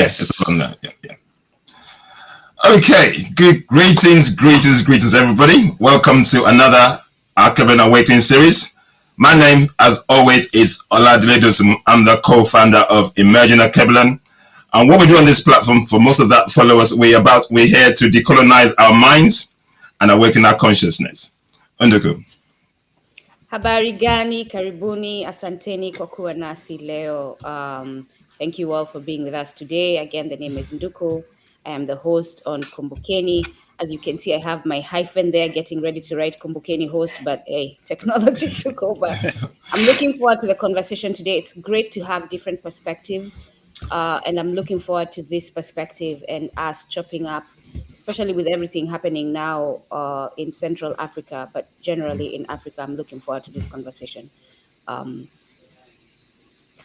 Yes, it's on there. Yeah. Okay, good. Greetings, everybody. Welcome to another Alkebulan Awakening series. My name, as always, is Oladile. I'm the co-founder of Emerging Alkebulan. And what we do on this platform, for most of that followers, we're here to decolonize our minds and awaken our consciousness. Unduku. Habari gani, karibuni, asanteni kwa kuwa nasi leo. Thank you all for being with us today. Again, the name is Nduku. I am the host on Kumbukeni. As you can see, I have my hyphen there, getting ready to write Kumbukeni host, but hey, technology took over. I'm looking forward to the conversation today. It's great to have different perspectives, and I'm looking forward to this perspective and us chopping up, especially with everything happening now in Central Africa, but generally in Africa. I'm looking forward to this conversation.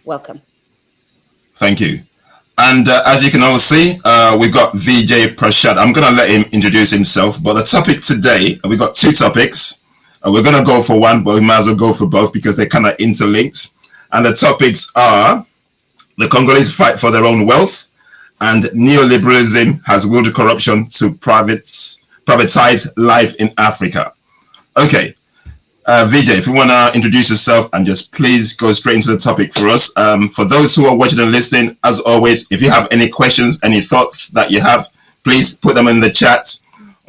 Welcome. Thank you. And as you can all see, we've got Vijay Prashad. I'm going to let him introduce himself. But the topic today, we've got two topics. We're going to go for one, but we might as well go for both because they're kind of interlinked. And the topics are the Congolese fight for their own wealth, and neoliberalism has wielded corruption to privatize life in Africa. Okay. Vijay, if you want to introduce yourself and just please go straight into the topic for us. For those who are watching and listening, as always, if you have any questions, any thoughts that you have, please put them in the chat.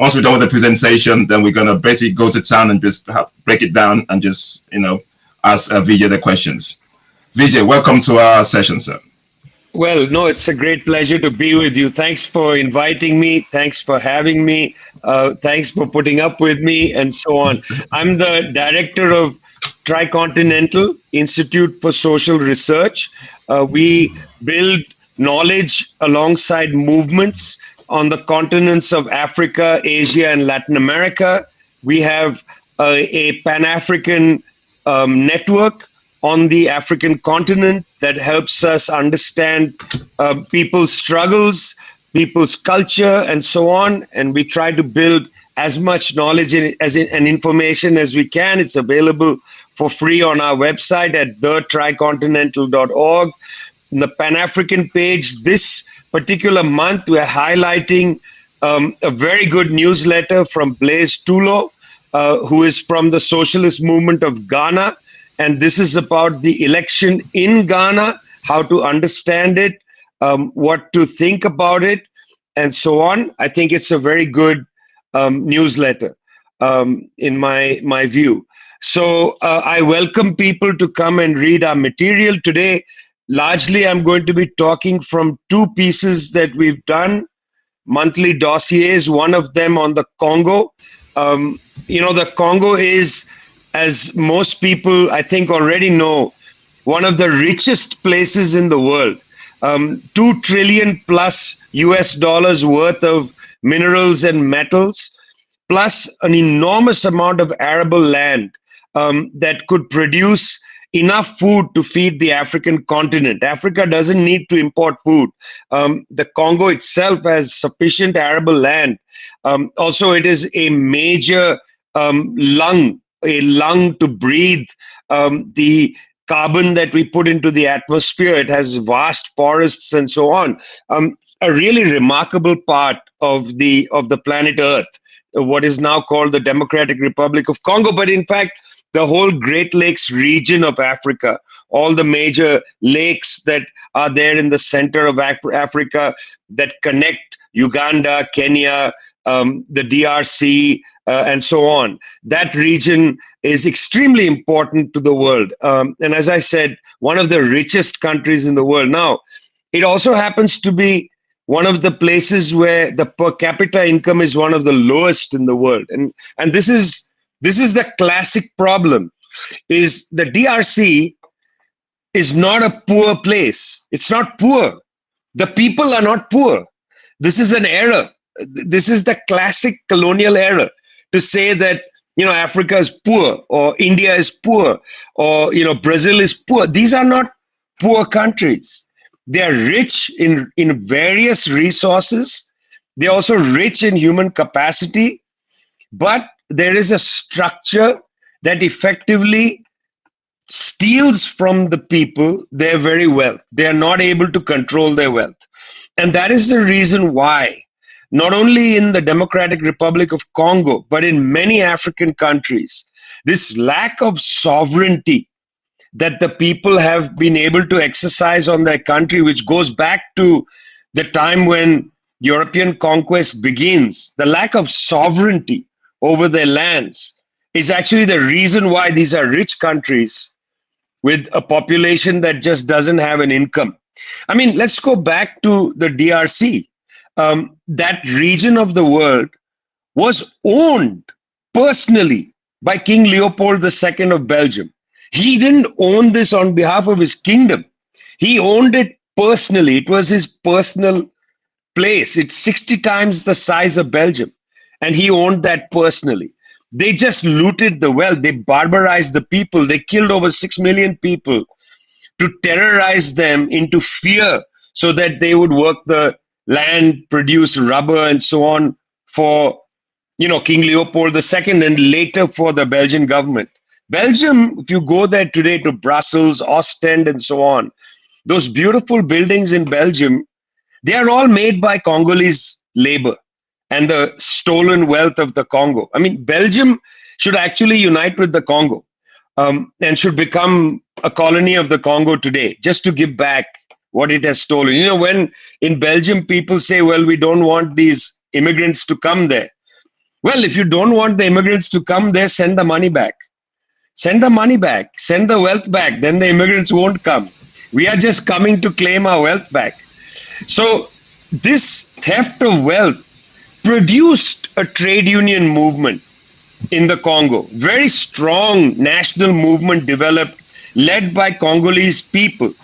Once we're done with the presentation, then we're going to basically go to town and just break it down and just, ask Vijay the questions. Vijay, welcome to our session, sir. Well, no, it's a great pleasure to be with you. Thanks for inviting me. Thanks for having me. Thanks for putting up with me and so on. I'm the director of Tricontinental Institute for Social Research. We build knowledge alongside movements on the continents of Africa, Asia, and Latin America. We have a Pan-African network on the African continent that helps us understand people's struggles, people's culture, and so on. And we try to build as much knowledge and information as we can. It's available for free on our website at thetricontinental.org. In the Pan-African page, this particular month, we're highlighting a very good newsletter from Blaise Tulo, who is from the Socialist Movement of Ghana. And this is about the election in Ghana, how to understand it, what to think about it, and so on. I think it's a very good newsletter in my view. So I welcome people to come and read our material today. Largely, I'm going to be talking from two pieces that we've done, monthly dossiers, one of them on the Congo. The Congo is, as most people, I think, already know, one of the richest places in the world. $2 trillion plus US dollars worth of minerals and metals, plus an enormous amount of arable land that could produce enough food to feed the African continent. Africa doesn't need to import food. The Congo itself has sufficient arable land. Also, it is a major lung to breathe the carbon that we put into the atmosphere. It has vast forests and so on. A really remarkable part of the planet Earth, what is now called the Democratic Republic of Congo, but in fact, the whole Great Lakes region of Africa, all the major lakes that are there in the center of Africa that connect Uganda, Kenya, the DRC, and so on. That region is extremely important to the world. And as I said, one of the richest countries in the world. Now, it also happens to be one of the places where the per capita income is one of the lowest in the world. And this is the classic problem, is the DRC is not a poor place. It's not poor. The people are not poor. This is an error. This is the classic colonial error to say that, Africa is poor, or India is poor, or, Brazil is poor. These are not poor countries. They are rich in various resources. They're also rich in human capacity, but there is a structure that effectively steals from the people their very wealth. They are not able to control their wealth. And that is the reason why, not only in the Democratic Republic of Congo, but in many African countries, this lack of sovereignty that the people have been able to exercise on their country, which goes back to the time when European conquest begins, the lack of sovereignty over their lands is actually the reason why these are rich countries with a population that just doesn't have an income. I mean, let's go back to the DRC. That region of the world was owned personally by King Leopold II of Belgium. He didn't own this on behalf of his kingdom. He owned it personally. It was his personal place. It's 60 times the size of Belgium. And he owned that personally. They just looted the wealth. They barbarized the people. They killed over 6 million people to terrorize them into fear so that they would work the land, produce rubber and so on for, King Leopold II and later for the Belgian government. Belgium, if you go there today to Brussels, Ostend and so on, those beautiful buildings in Belgium, they are all made by Congolese labor and the stolen wealth of the Congo. I mean, Belgium should actually unite with the Congo and should become a colony of the Congo today, just to give back what it has stolen. When in Belgium people say, well, we don't want these immigrants to come there. Well, if you don't want the immigrants to come there, send the money back. Send the money back. Send the wealth back. Then the immigrants won't come. We are just coming to claim our wealth back. So this theft of wealth produced a trade union movement in the Congo. Very strong national movement developed, led by Congolese people.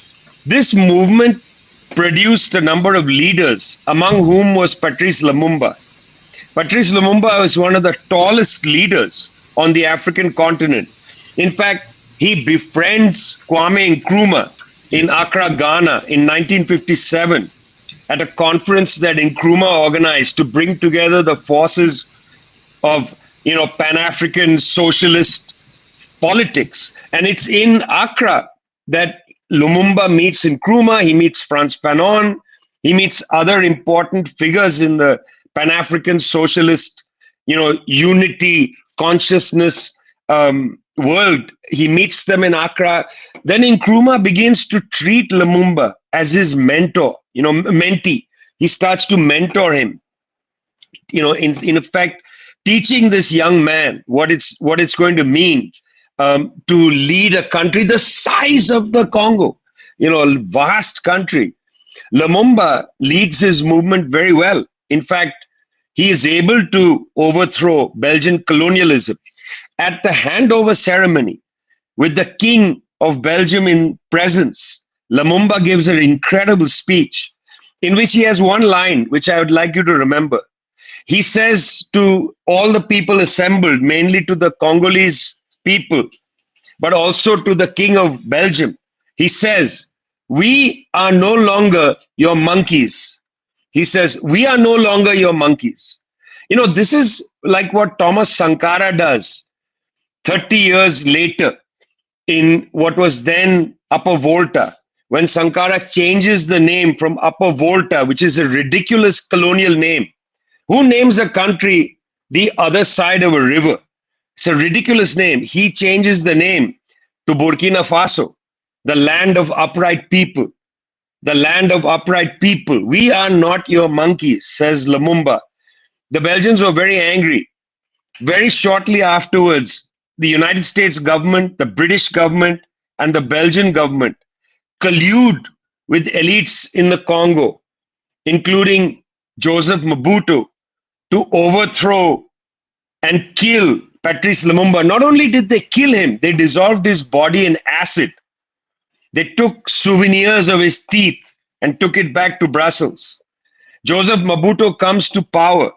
This movement produced a number of leaders, among whom was Patrice Lumumba. Patrice Lumumba was one of the tallest leaders on the African continent. In fact, he befriends Kwame Nkrumah in Accra, Ghana in 1957 at a conference that Nkrumah organized to bring together the forces of, Pan-African socialist politics. And it's in Accra that Lumumba meets Nkrumah, he meets Frantz Fanon, he meets other important figures in the Pan-African socialist, unity, consciousness world. He meets them in Accra. Then Nkrumah begins to treat Lumumba as his mentor, mentee. He starts to mentor him, in effect, teaching this young man what it's going to mean to lead a country the size of the Congo, a vast country. Lumumba leads his movement very well. In fact, he is able to overthrow Belgian colonialism. At the handover ceremony, with the King of Belgium in presence, Lumumba gives an incredible speech in which he has one line, which I would like you to remember. He says to all the people assembled, mainly to the Congolese people, but also to the King of Belgium, he says, "We are no longer your monkeys." He says, "We are no longer your monkeys." This is like what Thomas Sankara does 30 years later in what was then Upper Volta, when Sankara changes the name from Upper Volta, which is a ridiculous colonial name. Who names a country the other side of a river? It's a ridiculous name. He changes the name to Burkina Faso, the land of upright people. The land of upright people. We are not your monkeys, says Lumumba. The Belgians were very angry. Very shortly afterwards, the United States government, the British government, and the Belgian government collude with elites in the Congo, including Joseph Mobutu, to overthrow and kill Patrice Lumumba. Not only did they kill him, they dissolved his body in acid. They took souvenirs of his teeth and took it back to Brussels. Joseph Mobutu comes to power.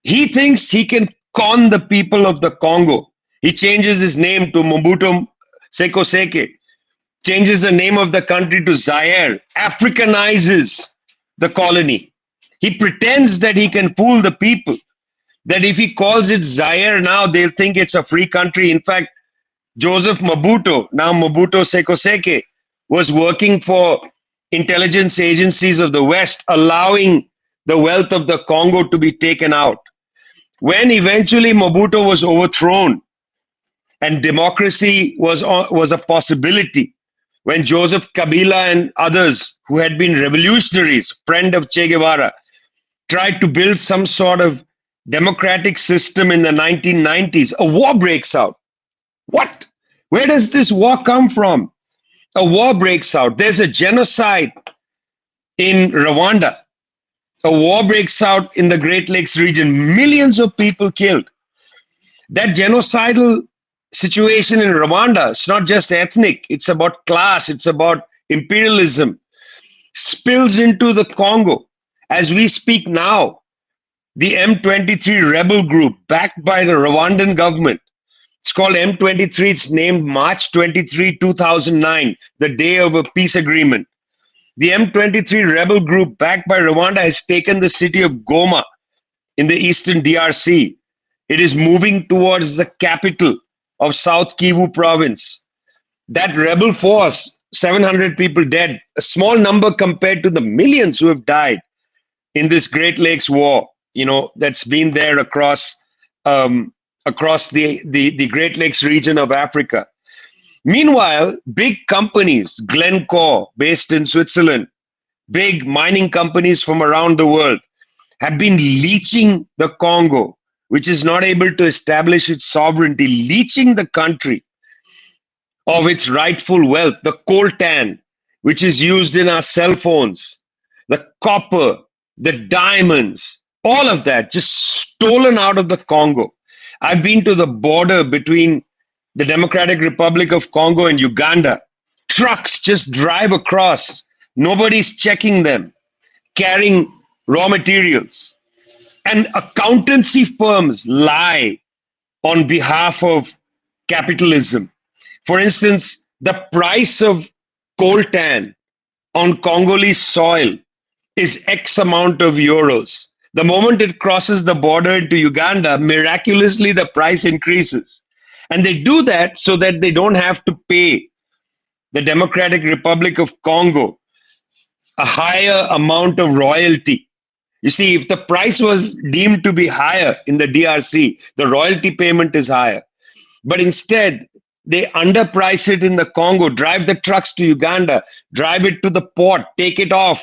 He thinks he can con the people of the Congo. He changes his name to Mobutu Seko Seke, changes the name of the country to Zaire, Africanizes the colony. He pretends that he can fool the people, that if he calls it Zaire now, they'll think it's a free country. In fact, Joseph Mobutu, now Mobutu Seko Seke, was working for intelligence agencies of the West allowing the wealth of the Congo to be taken out. When eventually Mobutu was overthrown and democracy was a possibility, when Joseph Kabila and others who had been revolutionaries, friend of Che Guevara, tried to build some sort of democratic system in the 1990s, a war breaks out. What? Where does this war come from? A war breaks out. There's a genocide in Rwanda. A war breaks out in the Great Lakes region. Millions of people killed. That genocidal situation in Rwanda, it's not just ethnic, it's about class, it's about imperialism, spills into the Congo. As we speak now, the M23 rebel group backed by the Rwandan government, it's called M23, it's named March 23, 2009, the day of a peace agreement. The M23 rebel group backed by Rwanda has taken the city of Goma in the eastern DRC. It is moving towards the capital of South Kivu province. That rebel force, 700 people dead, a small number compared to the millions who have died in this Great Lakes war, that's been there across the Great Lakes region of Africa. Meanwhile, big companies, Glencore, based in Switzerland, big mining companies from around the world, have been leeching the Congo, which is not able to establish its sovereignty, leeching the country of its rightful wealth, the coltan, which is used in our cell phones, the copper, the diamonds, all of that just stolen out of the Congo. I've been to the border between the Democratic Republic of Congo and Uganda. Trucks just drive across. Nobody's checking them, carrying raw materials. And accountancy firms lie on behalf of capitalism. For instance, the price of coltan on Congolese soil is X amount of euros. The moment it crosses the border into Uganda, miraculously the price increases. And they do that so that they don't have to pay the Democratic Republic of Congo a higher amount of royalty. You see, if the price was deemed to be higher in the DRC, the royalty payment is higher. But instead, they underprice it in the Congo, drive the trucks to Uganda, drive it to the port, take it off,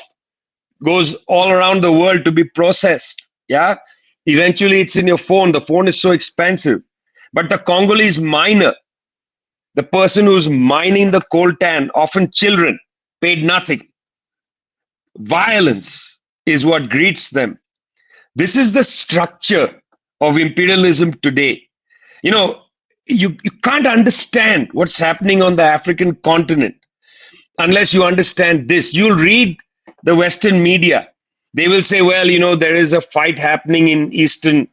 goes all around the world to be processed. Yeah. Eventually, it's in your phone. The phone is so expensive. But the Congolese miner, the person who's mining the coltan, often children, paid nothing. Violence is what greets them. This is the structure of imperialism today. You can't understand what's happening on the African continent unless you understand this. You'll read the Western media. They will say, well, there is a fight happening in Eastern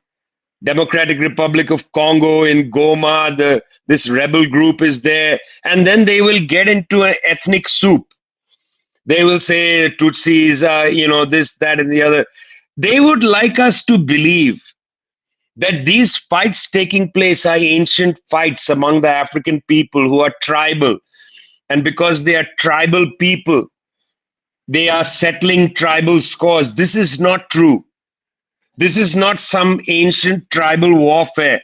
Democratic Republic of Congo, in Goma, this rebel group is there. And then they will get into an ethnic soup. They will say Tutsis, this, that, and the other. They would like us to believe that these fights taking place are ancient fights among the African people who are tribal. And because they are tribal people, they are settling tribal scores. This is not true. This is not some ancient tribal warfare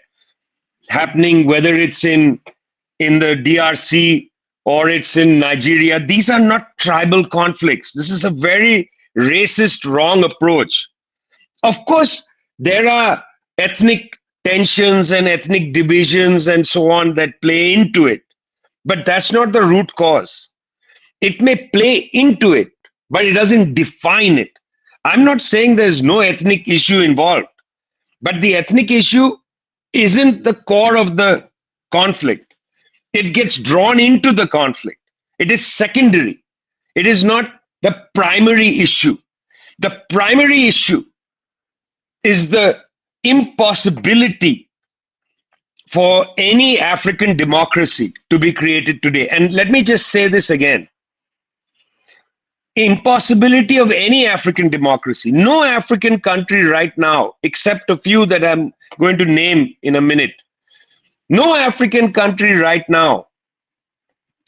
happening, whether it's in the DRC or it's in Nigeria. These are not tribal conflicts. This is a very racist, wrong approach. Of course, there are ethnic tensions and ethnic divisions and so on that play into it. But that's not the root cause. It may play into it, but it doesn't define it. I'm not saying there's no ethnic issue involved, but the ethnic issue isn't the core of the conflict. It gets drawn into the conflict. It is secondary. It is not the primary issue. The primary issue is the impossibility for any African democracy to be created today. And let me just say this again. Impossibility of any African democracy. No African country right now, except a few that I'm going to name in a minute, no African country right now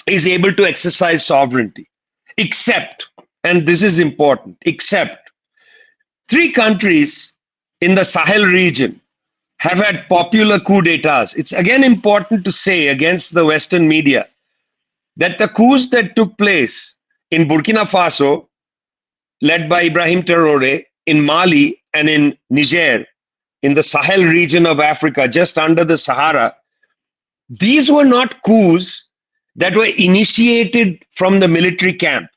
is able to exercise sovereignty, except and this is important, except 3 countries in the Sahel region have had popular coup d'etats. It's again important to say against the Western media that the coups that took place in Burkina Faso, led by Ibrahim Traoré, in Mali and in Niger, in the Sahel region of Africa, just under the Sahara, these were not coups that were initiated from the military camp.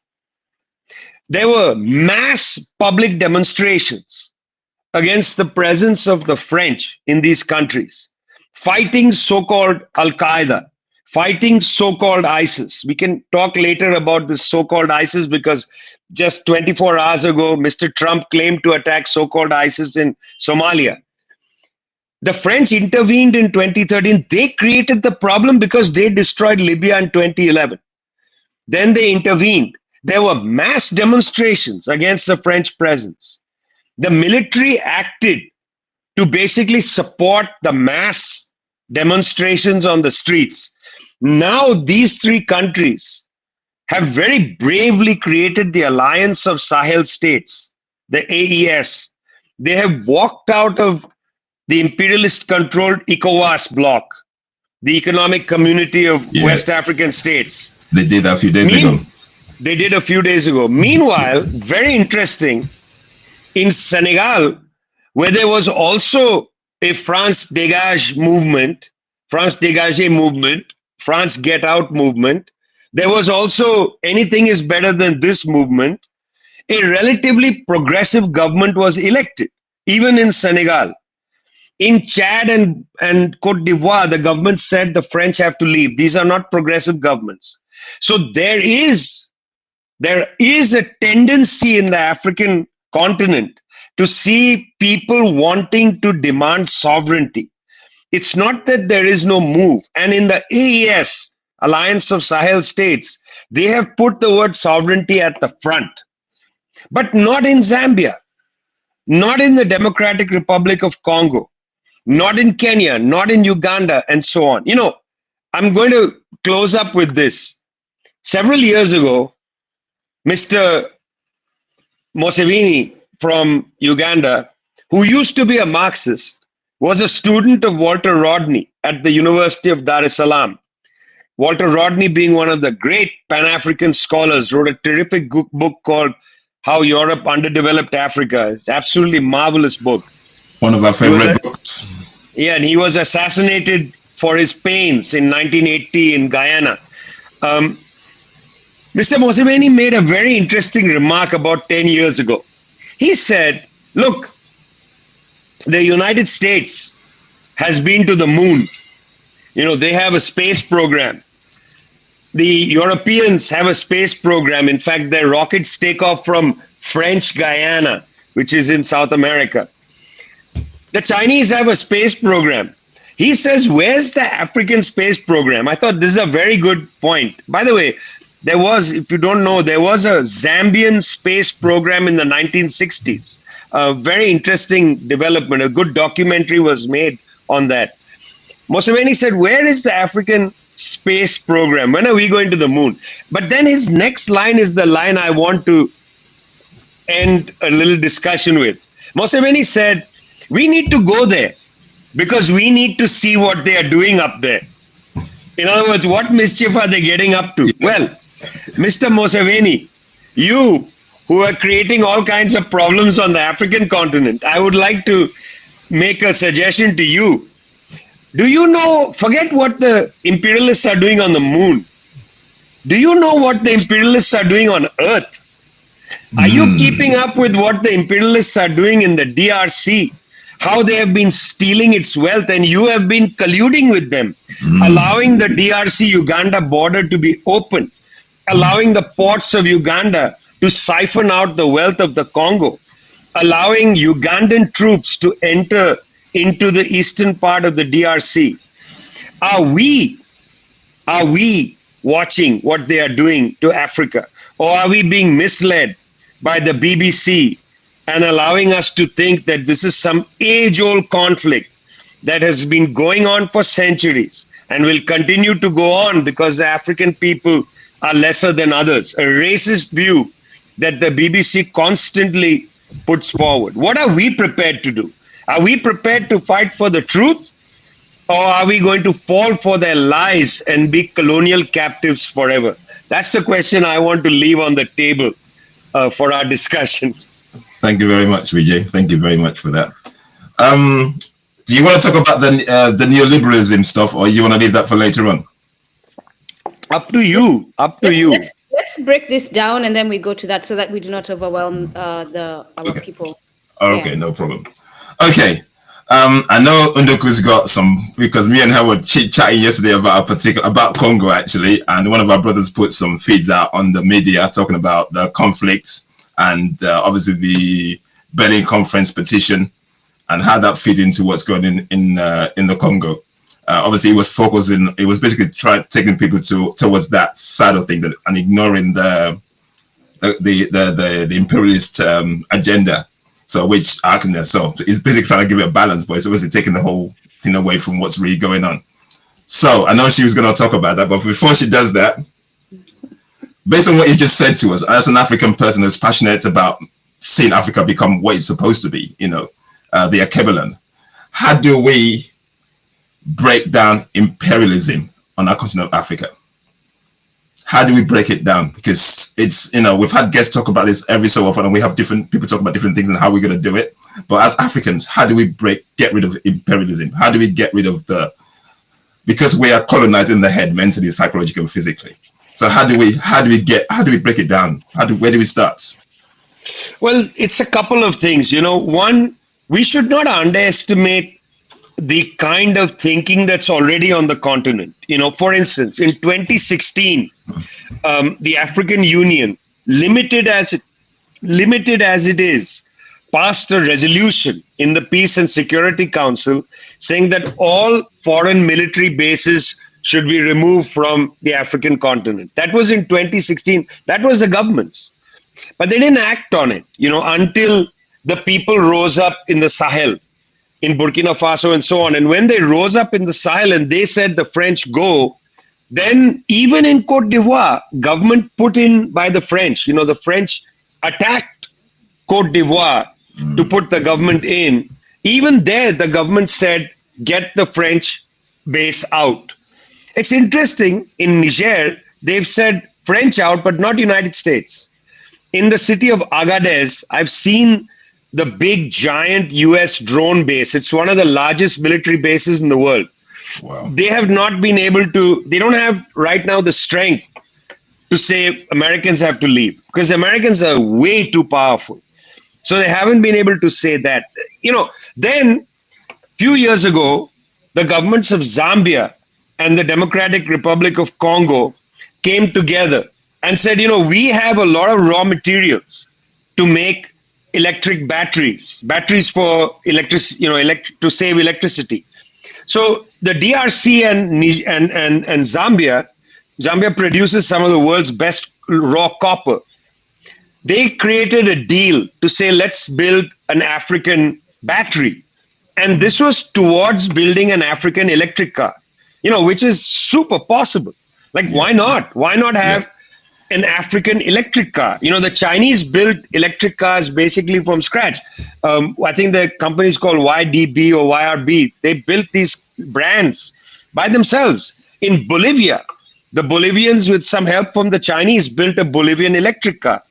There were mass public demonstrations against the presence of the French in these countries, fighting so-called Al-Qaeda, fighting so-called ISIS. We can talk later about this so-called ISIS because just 24 hours ago, Mr. Trump claimed to attack so-called ISIS in Somalia. The French intervened in 2013. They created the problem because they destroyed Libya in 2011. Then they intervened. There were mass demonstrations against the French presence. The military acted to basically support the mass demonstrations on the streets. Now these 3 countries have very bravely created the Alliance of Sahel States, the AES. They have walked out of the imperialist-controlled ECOWAS bloc, the Economic Community of West African States. They did a few days ago. They did a few days ago. Meanwhile, very interesting, in Senegal, where there was also a France Dégage movement, France Dégage movement, France Get Out movement, there was also Anything is Better Than This movement. A relatively progressive government was elected, even in Senegal. In Chad and Côte d'Ivoire, the government said the French have to leave. These are not progressive governments. So there is a tendency in the African continent to see people wanting to demand sovereignty. It's not that there is no move. And in the AES, Alliance of Sahel States, they have put the word sovereignty at the front. But not in Zambia, not in the Democratic Republic of Congo, not in Kenya, not in Uganda, and so on. You know, I'm going to close up with this. Several years ago, Mr. Museveni from Uganda, who used to be a Marxist, was a student of Walter Rodney at the University of Dar es Salaam. Walter Rodney, being one of the great Pan-African scholars, wrote a terrific book called How Europe Underdeveloped Africa. It's absolutely marvelous book. One of our favorite books. Yeah, and he was assassinated for his pains in 1980 in Guyana. Mr. Museveni made a very interesting remark about 10 years ago. He said, look, the United States has been to the moon. You know, they have a space program. The Europeans have a space program. In fact, their rockets take off from French Guyana, which is in South America. The Chinese have a space program. He says, where's the African space program? I thought this is a very good point. By the way, there was, if you don't know, there was a Zambian space program in the 1960s. A very interesting development. A good documentary was made on that. Museveni said, where is the African space program? When are we going to the moon? But then his next line is the line I want to end a little discussion with. Museveni said, we need to go there because we need to see what they are doing up there. In other words, what mischief are they getting up to? Well, Mr. Museveni, you who are creating all kinds of problems on the African continent, I would like to make a suggestion to you. Do you know, forget what the imperialists are doing on the moon. Do you know what the imperialists are doing on Earth? Are you keeping up with what the imperialists are doing in the DRC? How they have been stealing its wealth, and you have been colluding with them, allowing the DRC-Uganda border to be open, allowing the ports of Uganda to siphon out the wealth of the Congo, allowing Ugandan troops to enter into the eastern part of the DRC. Are we watching what they are doing to Africa? Or are we being misled by the BBC and allowing us to think that this is some age-old conflict that has been going on for centuries and will continue to go on because the African people are lesser than others? A racist view that the BBC constantly puts forward. What are we prepared to do? Are we prepared to fight for the truth? Or are we going to fall for their lies and be colonial captives forever? That's the question I want to leave on the table for our discussion. Thank you very much, Vijay. Thank you very much for that. Do you want to talk about the neoliberalism stuff, or you want to leave that for later on? Up to you. Up to you. Let's break this down, and then we go to that, so that we do not overwhelm our people. Okay, no problem. Okay. I know Unduku's got some, because me and her were chit-chatting yesterday about Congo, actually, and one of our brothers put some feeds out on the media talking about the conflict and obviously the Berlin Conference petition and how that fits into what's going on in the Congo. Obviously, it was basically taking people towards that side of things and ignoring the imperialist agenda. So it's basically trying to give it a balance, but it's obviously taking the whole thing away from what's really going on. So I know she was going to talk about that, but before she does that, based on what you just said to us, as an African person that's passionate about seeing Africa become what it's supposed to be, the Alkebulan, how do we break down imperialism on our continent of Africa? How do we break it down? Because it's, we've had guests talk about this every so often, and we have different people talk about different things and how we're going to do it. But as Africans, how do we get rid of imperialism? How do we get rid of because we are colonized in the head, mentally, psychologically, and physically. So how do we break it down? Where do we start? Well, it's a couple of things. One, we should not underestimate the kind of thinking that's already on the continent. For instance, in 2016, the African Union, limited as it is, passed a resolution in the Peace and Security Council saying that all foreign military bases should be removed from the African continent. That was in 2016. That was the government's. But they didn't act on it, until the people rose up in the Sahel, in Burkina Faso and so on. And when they rose up in the Sahel and they said the French go, then even in Cote d'Ivoire, government put in by the French, the French attacked Cote d'Ivoire to put the government in. Even there, the government said, get the French base out. It's interesting, in Niger, they've said French out, but not United States. In the city of Agadez, I've seen the big giant US drone base. It's one of the largest military bases in the world. Wow. They have not been able to, they don't have right now the strength to say Americans have to leave, because Americans are way too powerful. So they haven't been able to say that. Then a few years ago, the governments of Zambia and the Democratic Republic of Congo came together and said, we have a lot of raw materials to make electric batteries for to save electricity. So the DRC and Zambia produces some of the world's best raw copper. They created a deal to say, let's build an African battery. And this was towards building an African electric car, which is super possible. Like, why not? Why not have an African electric car? The Chinese built electric cars basically from scratch. I think the company is called YDB or YRB. They built these brands by themselves. In Bolivia, the Bolivians, with some help from the Chinese, built a Bolivian electric car.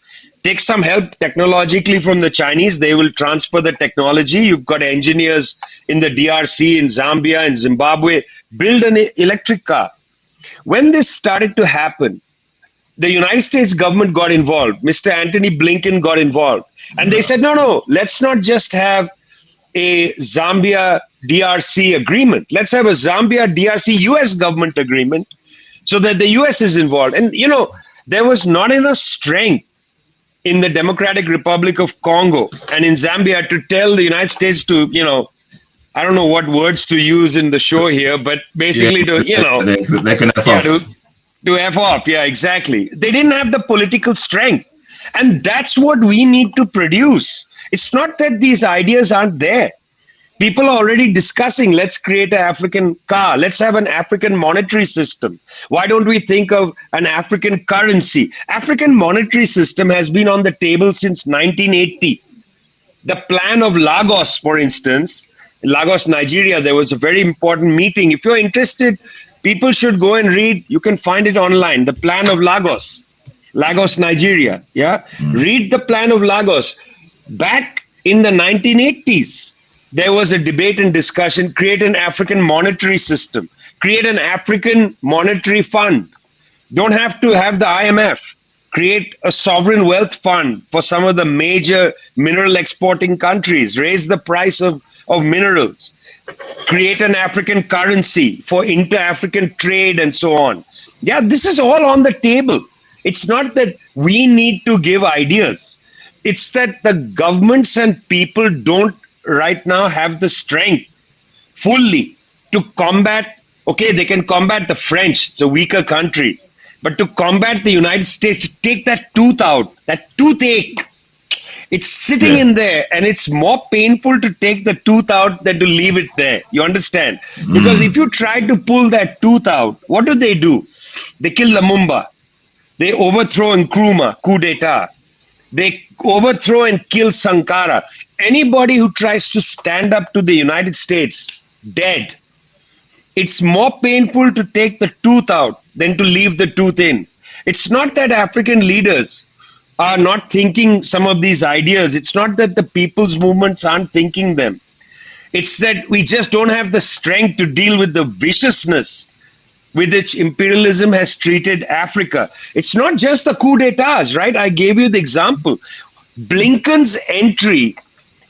Take some help technologically from the Chinese, they will transfer the technology. You've got engineers in the DRC, in Zambia, in Zimbabwe, build an electric car. When this started to happen, the United States government got involved. Mr. Anthony Blinken got involved. And they said, no, let's not just have a Zambia DRC agreement. Let's have a Zambia DRC US government agreement so that the US is involved. And, there was not enough strength in the Democratic Republic of Congo and in Zambia to tell the United States to, I don't know what words to use in the show here, but basically they can F off. To F off, yeah, exactly. They didn't have the political strength. And that's what we need to produce. It's not that these ideas aren't there. People are already discussing, let's create an African car. Let's have an African monetary system. Why don't we think of an African currency? African monetary system has been on the table since 1980. The plan of Lagos, for instance, in Lagos, Nigeria, there was a very important meeting. If you're interested, people should go and read. You can find it online. The plan of Lagos, Nigeria. Yeah, read the plan of Lagos. Back in the 1980s, there was a debate and discussion, create an African monetary system, create an African monetary fund. Don't have to have the IMF. Create a sovereign wealth fund for some of the major mineral exporting countries, raise the price of minerals, create an African currency for inter-African trade and so on. Yeah, this is all on the table. It's not that we need to give ideas. It's that the governments and people don't right now have the strength fully to combat. Okay, they can combat the French, it's a weaker country, but to combat the United States, to take that tooth out, that toothache, it's sitting in there, and it's more painful to take the tooth out than to leave it there. You understand? Because if you try to pull that tooth out, what do? They kill Lumumba. They overthrow Nkrumah, coup d'etat. They overthrow and kill Sankara. Anybody who tries to stand up to the United States, dead. It's more painful to take the tooth out than to leave the tooth in. It's not that African leaders are not thinking some of these ideas. It's not that the people's movements aren't thinking them. It's that we just don't have the strength to deal with the viciousness with which imperialism has treated Africa. It's not just the coup d'etats, right? I gave you the example. Blinken's entry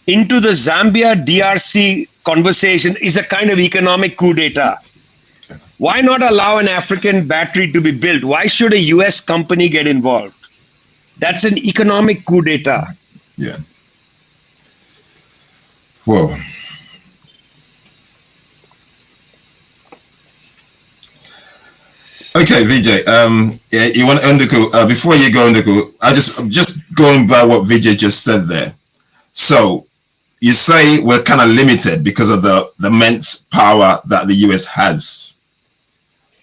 into the Zambia DRC conversation is a kind of economic coup d'etat. Why not allow an African battery to be built? Why should a US company get involved? That's an economic coup d'etat. Yeah. Whoa. Okay, Vijay. Yeah, you want Nduku? Before you go, Nduku, I'm just going by what Vijay just said there. So you say we're kind of limited because of the immense power that the US has.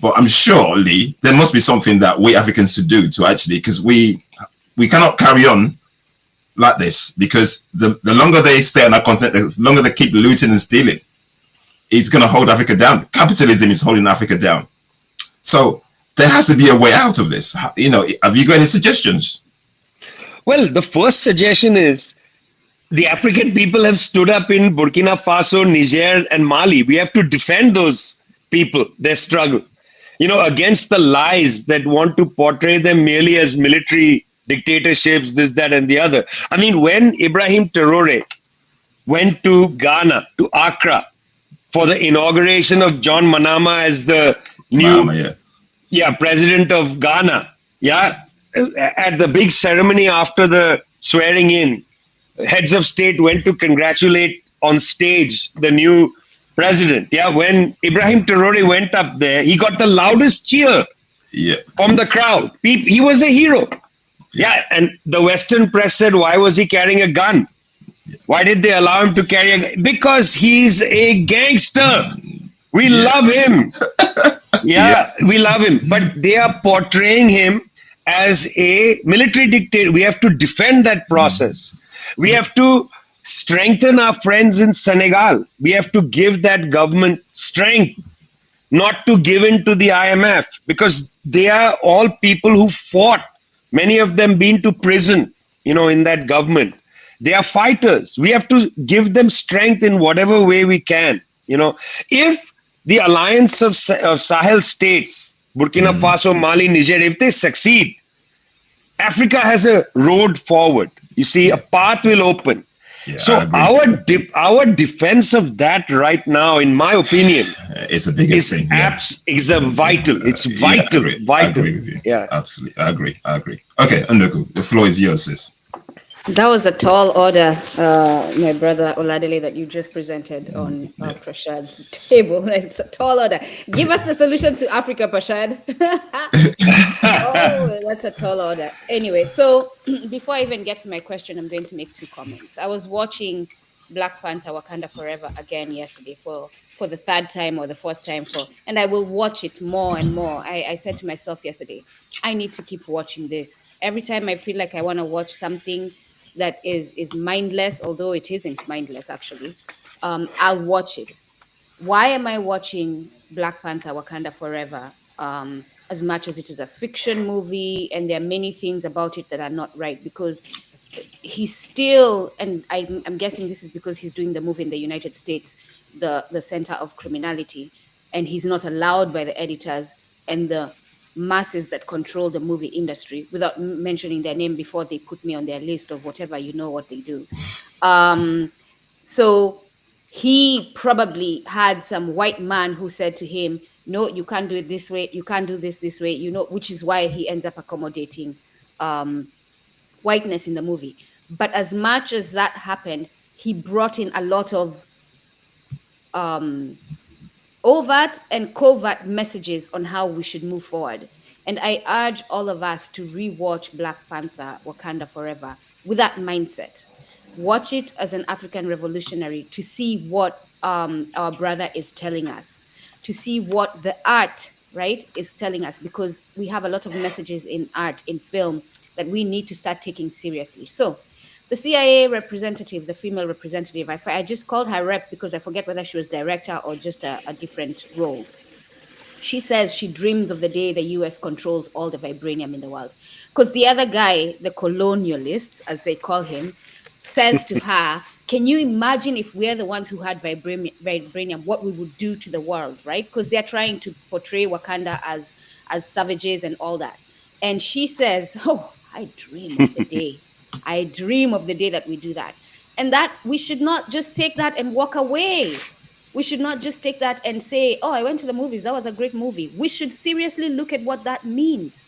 But I'm surely there must be something that we Africans should do to actually, because we cannot carry on like this, because the longer they stay on our continent, the longer they keep looting and stealing, it's going to hold Africa down. Capitalism is holding Africa down. So there has to be a way out of this. You know, have you got any suggestions? Well, the first suggestion is the African people have stood up in Burkina Faso, Niger, and Mali. We have to defend those people, their struggle, you know, against the lies that want to portray them merely as military dictatorships, this, that, and the other. I mean, when Ibrahim Traore went to Ghana, to Accra, for the inauguration of John Manama as the new president of Ghana, at the big ceremony after the swearing in, heads of state went to congratulate on stage the new president. When Ibrahim Traore went up there, he got the loudest cheer from the crowd. He was a hero. And the Western press said, why was he carrying a gun? Why did they allow him to carry a gun? Because he's a gangster. We love him. We love him. But they are portraying him as a military dictator. We have to defend that process. We have to strengthen our friends in Senegal. We have to give that government strength not to give in to the IMF, because they are all people who fought. Many of them been to prison, you know, in that government. They are fighters. We have to give them strength in whatever way we can. You know, if the alliance of Sahel states, Burkina Faso, Mali, Niger, if they succeed, Africa has a road forward. You see, a path will open. So our defense of that right now, in my opinion, it's the biggest thing. Is a vital. It's vital. I agree with you. Absolutely. I agree. Okay, Nduku, the floor is yours, sis. That was a tall order, my brother Oladele, that you just presented on Prashad's table. It's a tall order. Give us the solution to Africa, Prashad. Oh, that's a tall order. Anyway, so before I even get to my question, I'm going to make two comments. I was watching Black Panther Wakanda Forever again yesterday for the third time or the fourth time and I will watch it more and more. I said to myself yesterday, I need to keep watching this. Every time I feel like I want to watch something that is mindless, although it isn't mindless actually, I'll watch it. Why am I watching Black Panther Wakanda Forever? As much as it is a fiction movie, and there are many things about it that are not right, because he's still, and I'm guessing this is because he's doing the movie in the United States, the center of criminality, and he's not allowed by the editors and the masses that control the movie industry, without mentioning their name before they put me on their list of whatever, you know what they do. So he probably had some white man who said to him, no, you can't do it this way, you can't do this way, you know, which is why he ends up accommodating whiteness in the movie. But as much as that happened, he brought in a lot of overt and covert messages on how we should move forward. And I urge all of us to rewatch Black Panther Wakanda Forever with that mindset. Watch it as an African revolutionary to see what our brother is telling us, to see what the art, right, is telling us, because we have a lot of messages in art, in film, that we need to start taking seriously. So the CIA representative, the female representative, I just called her rep because I forget whether she was director or just a different role. She says she dreams of the day the US controls all the vibranium in the world. Because the other guy, the colonialists, as they call him, says to her, can you imagine if we're the ones who had vibranium, what we would do to the world, right? Because they're trying to portray Wakanda as savages and all that. And she says, oh, I dream of the day. I dream of the day that we do that. And that we should not just take that and walk away. We should not just take that and say, oh, I went to the movies, that was a great movie. We should seriously look at what that means.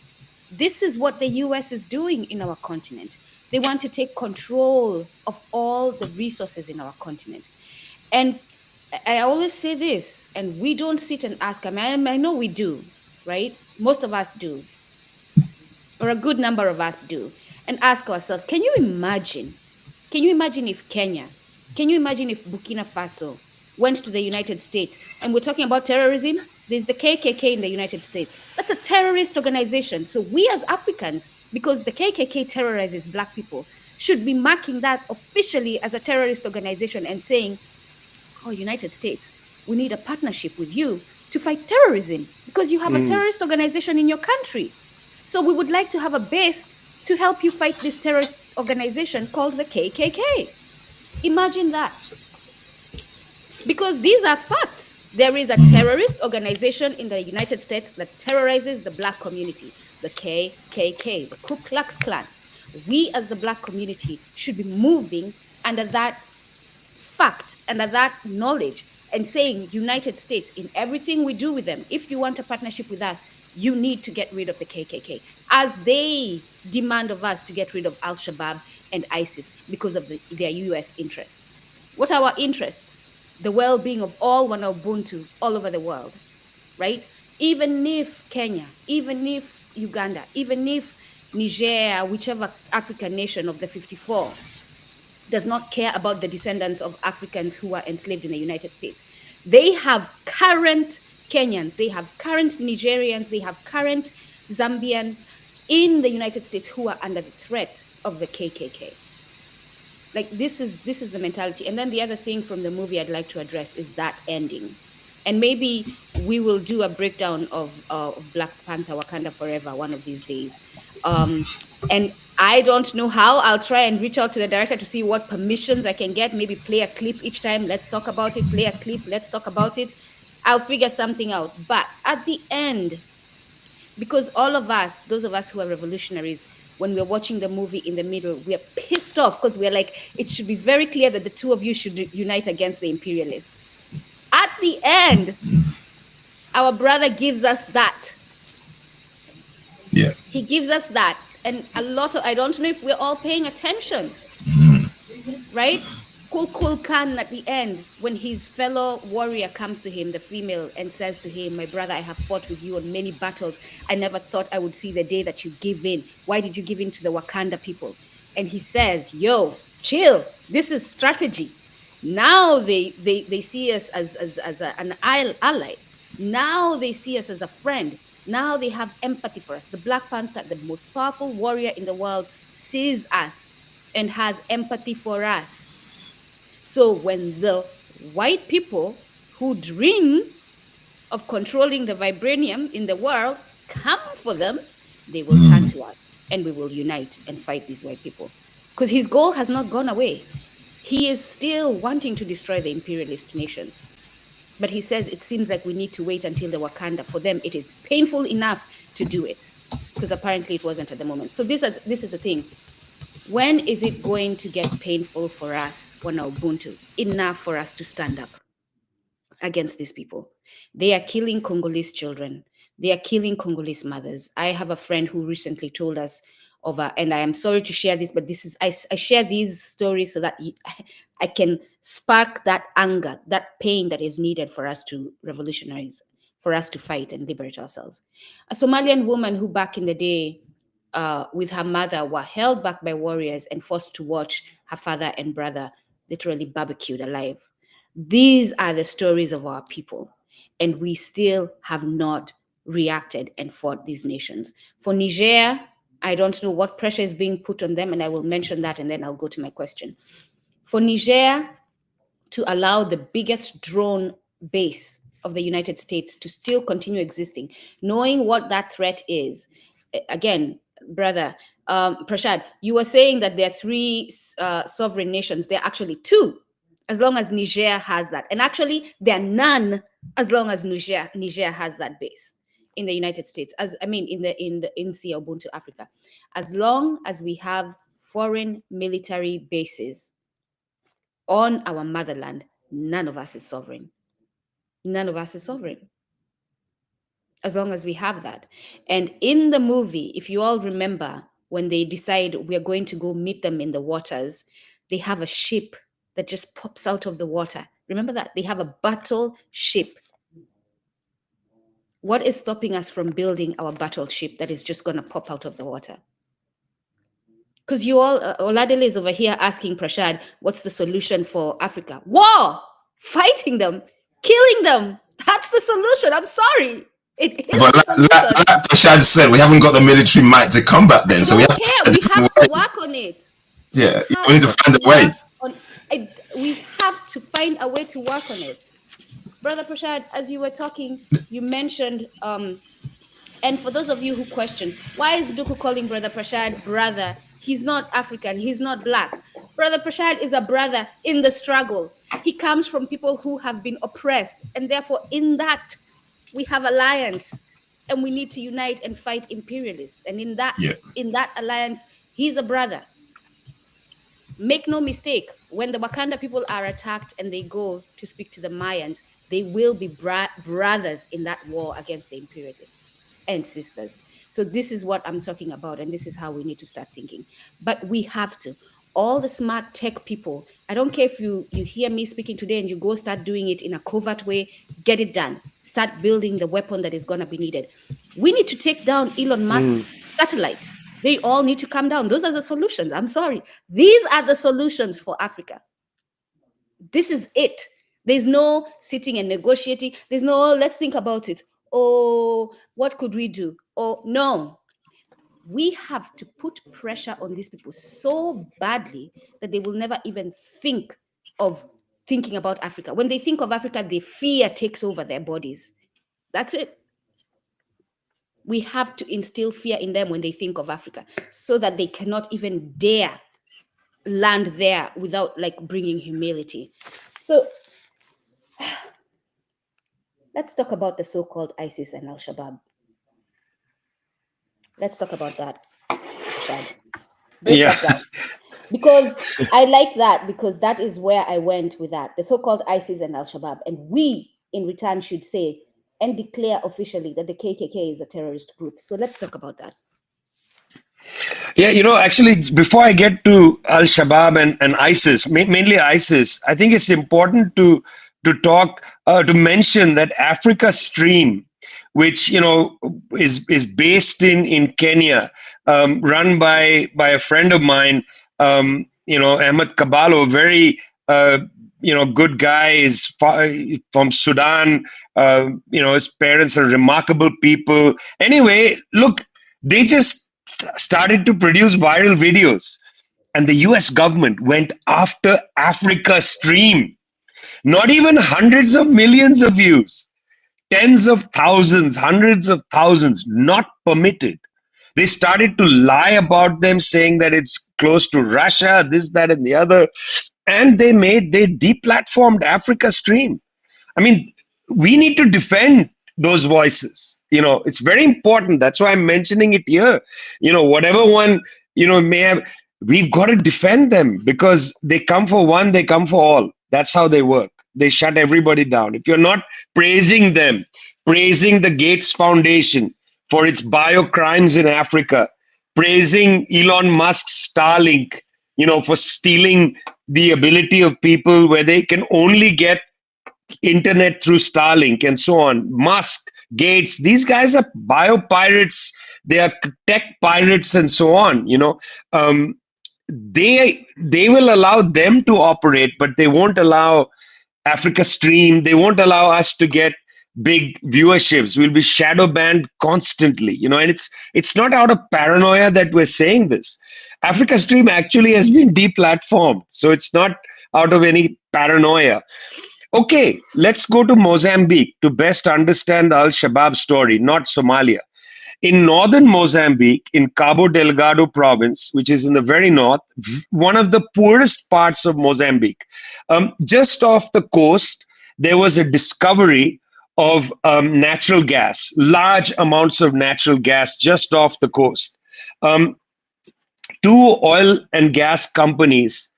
This is what the US is doing in our continent. They want to take control of all the resources in our continent. And I always say this, and we don't sit and ask, I know we do, right? Most of us do, or a good number of us do, and ask ourselves, can you imagine if Kenya, can you imagine if Burkina Faso went to the United States? And we're talking about terrorism. There's the KKK in the United States. That's a terrorist organization. So we as Africans, because the KKK terrorizes Black people, should be marking that officially as a terrorist organization and saying, oh, United States, we need a partnership with you to fight terrorism because you have a terrorist organization in your country. So we would like to have a base to help you fight this terrorist organization called the KKK. Imagine that. Because these are facts. There is a terrorist organization in the United States that terrorizes the Black community, the KKK, the Ku Klux Klan. We as the Black community should be moving under that fact, under that knowledge, and saying, United States, in everything we do with them, if you want a partnership with us, you need to get rid of the KKK, as they demand of us to get rid of Al-Shabaab and ISIS because of their US interests. What are our interests? The well-being of all Wana Ubuntu all over the world, right? Even if Kenya, even if Uganda, even if Niger, whichever African nation of the 54, does not care about the descendants of Africans who were enslaved in the United States. They have current Kenyans, they have current Nigerians, they have current Zambians in the United States who are under the threat of the KKK. Like this is the mentality. And then the other thing from the movie I'd like to address is that ending. And maybe we will do a breakdown of Black Panther Wakanda Forever one of these days. And I don't know how. I'll try and reach out to the director to see what permissions I can get. Maybe play a clip each time. Let's talk about it. Play a clip. Let's talk about it. I'll figure something out. But at the end, because all of us, those of us who are revolutionaries, when we're watching the movie in the middle, we're pissed off because we're like, it should be very clear that the two of you should unite against the imperialists. At the end, our brother gives us that. Yeah. He gives us that. And a lot of, I don't know if we're all paying attention, right? Kul Khan at the end, when his fellow warrior comes to him, the female, and says to him, my brother, I have fought with you on many battles. I never thought I would see the day that you give in. Why did you give in to the Wakanda people? And he says, yo, chill. This is strategy. Now they see us as an ally. Now they see us as a friend. Now they have empathy for us. The Black Panther, the most powerful warrior in the world, sees us and has empathy for us. So when the white people who dream of controlling the vibranium in the world come for them, they will turn to us and we will unite and fight these white people. Because his goal has not gone away. He is still wanting to destroy the imperialist nations. But he says it seems like we need to wait until the Wakanda. For them, it is painful enough to do it, because apparently it wasn't at the moment. So this is the thing. When is it going to get painful for us, Wana Ubuntu, enough for us to stand up against these people? They are killing Congolese children. They are killing Congolese mothers. I have a friend who recently told us of and I am sorry to share this, but this is I share these stories so that I can spark that anger, that pain that is needed for us to revolutionize, for us to fight and liberate ourselves. A Somalian woman who back in the day with her mother were held back by warriors and forced to watch her father and brother literally barbecued alive. These are the stories of our people, and we still have not reacted and fought these nations. For Niger, I don't know what pressure is being put on them, and I will mention that and then I'll go to my question. For Niger to allow the biggest drone base of the United States to still continue existing, knowing what that threat is. Again, brother Prashad, you were saying that there are three sovereign nations. There are actually two, as long as Niger has that. And actually, there are none as long as Niger has that base in the United States, in Ubuntu Africa. As long as we have foreign military bases on our motherland, none of us is sovereign. None of us is sovereign. As long as we have that. And in the movie, if you all remember, when they decide we're going to go meet them in the waters, they have a ship that just pops out of the water. Remember that? They have a battleship. What is stopping us from building our battleship that is just going to pop out of the water? Because you all, Oladele is over here asking Prashad, what's the solution for Africa? War! Fighting them, killing them. That's the solution. I'm sorry. It is But the solution. like Prashad said, we haven't got the military might to combat them. So we have to work on it. Yeah, we need to find a way. We have to find a way to work on it. Brother Prashad, as you were talking, you mentioned, and for those of you who question, why is Duku calling Brother Prashad brother? He's not African, he's not Black. Brother Prashad is a brother in the struggle. He comes from people who have been oppressed, and therefore in that, we have alliance, and we need to unite and fight imperialists. And in that alliance, he's a brother. Make no mistake, when the Wakanda people are attacked and they go to speak to the Mayans, they will be brothers in that war against the imperialists and sisters. So this is what I'm talking about, and this is how we need to start thinking. But we have to. All the smart tech people, I don't care if you hear me speaking today and you go start doing it in a covert way, get it done. Start building the weapon that is going to be needed. We need to take down Elon Musk's satellites. They all need to come down. Those are the solutions. I'm sorry. These are the solutions for Africa. This is it. There's no sitting and negotiating. There's no, let's think about it. Oh, what could we do? Oh, no. We have to put pressure on these people so badly that they will never even think of thinking about Africa. When they think of Africa, the fear takes over their bodies. That's it. We have to instill fear in them when they think of Africa so that they cannot even dare land there without bringing humility. So let's talk about the so-called ISIS and Al-Shabaab. Let's talk about that. Break that down. Because I like that, because that is where I went with that. The so-called ISIS and Al-Shabaab. And we, in return, should say and declare officially that the KKK is a terrorist group. So let's talk about that. Yeah, actually, before I get to Al-Shabaab and ISIS, mainly ISIS, I think it's important to talk, to mention that Africa Stream, which, is based in Kenya, run by a friend of mine, Ahmed Kabalo, very, good guy, is from Sudan. His parents are remarkable people. Anyway, look, they just started to produce viral videos, and the US government went after Africa Stream. Not even hundreds of millions of views, tens of thousands, hundreds of thousands, not permitted. They started to lie about them, saying that it's close to Russia, this, that, and the other. And they deplatformed Africa Stream. I mean, we need to defend those voices. It's very important. That's why I'm mentioning it here. Whatever one, may have, we've got to defend them, because they come for one, they come for all. That's how they work. They shut everybody down. If you're not praising them, praising the Gates Foundation for its bio-crimes in Africa, praising Elon Musk's Starlink, for stealing the ability of people where they can only get internet through Starlink and so on. Musk, Gates, these guys are bio-pirates. They are tech pirates and so on. They will allow them to operate, but they won't allow Africa Stream. They won't allow us to get big viewerships. We'll be shadow banned constantly, and it's not out of paranoia that we're saying this. Africa Stream actually has been deplatformed, so it's not out of any paranoia. Okay, let's go to Mozambique to best understand the Al-Shabaab story, not Somalia. In northern Mozambique, in Cabo Delgado province, which is in the very north, one of the poorest parts of Mozambique, just off the coast, there was a discovery of natural gas, large amounts of natural gas just off the coast. Two oil and gas companies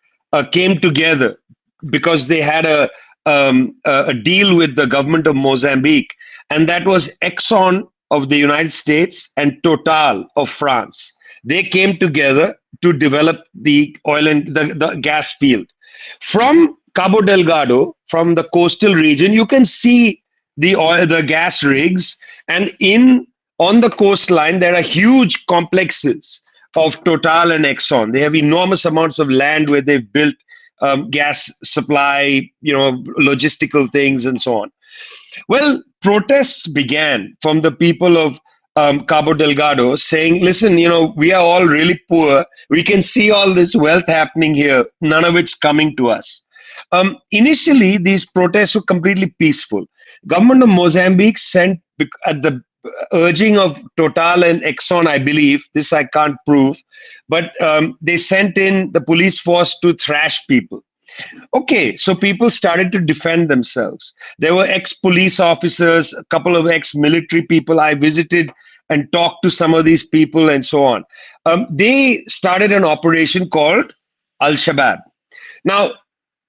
came together because they had a deal with the government of Mozambique, and that was Exxon of the United States and Total of France. They came together to develop the oil and the gas field. From Cabo Delgado, from the coastal region, you can see the gas rigs, and on the coastline there are huge complexes of Total and Exxon. They have enormous amounts of land where they've built gas supply, logistical things and so on. Well, protests began from the people of Cabo Delgado saying, listen, we are all really poor. We can see all this wealth happening here. None of it's coming to us. Initially, these protests were completely peaceful. Government of Mozambique sent, at the urging of Total and Exxon, I believe, this I can't prove, but they sent in the police force to thrash people. Okay, so people started to defend themselves. There were ex-police officers, a couple of ex-military people. I visited and talked to some of these people and so on. They started an operation called Al-Shabaab. Now,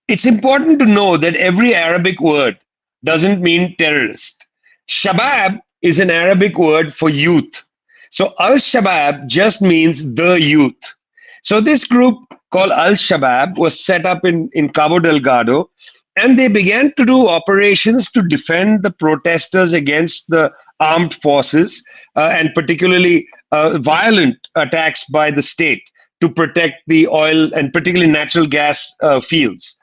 it's important to know that every Arabic word doesn't mean terrorist. Shabab is an Arabic word for youth. So Al-Shabaab just means the youth. So this group called Al-Shabaab was set up in Cabo Delgado, and they began to do operations to defend the protesters against the armed forces, and particularly violent attacks by the state to protect the oil and particularly natural gas fields.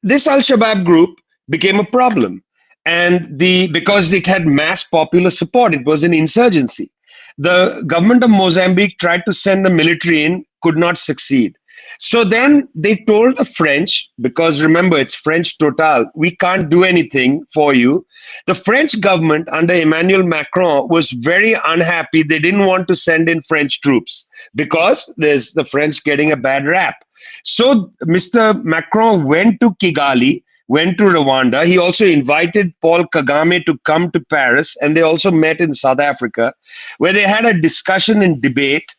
This Al-Shabaab group became a problem, and because it had mass popular support, it was an insurgency. The government of Mozambique tried to send the military in, could not succeed. So then they told the French, because remember, it's French Total, we can't do anything for you. The French government under Emmanuel Macron was very unhappy. They didn't want to send in French troops because there's the French getting a bad rap. So Mr. Macron went to Kigali, went to Rwanda. He also invited Paul Kagame to come to Paris, and they also met in South Africa, where they had a discussion and debate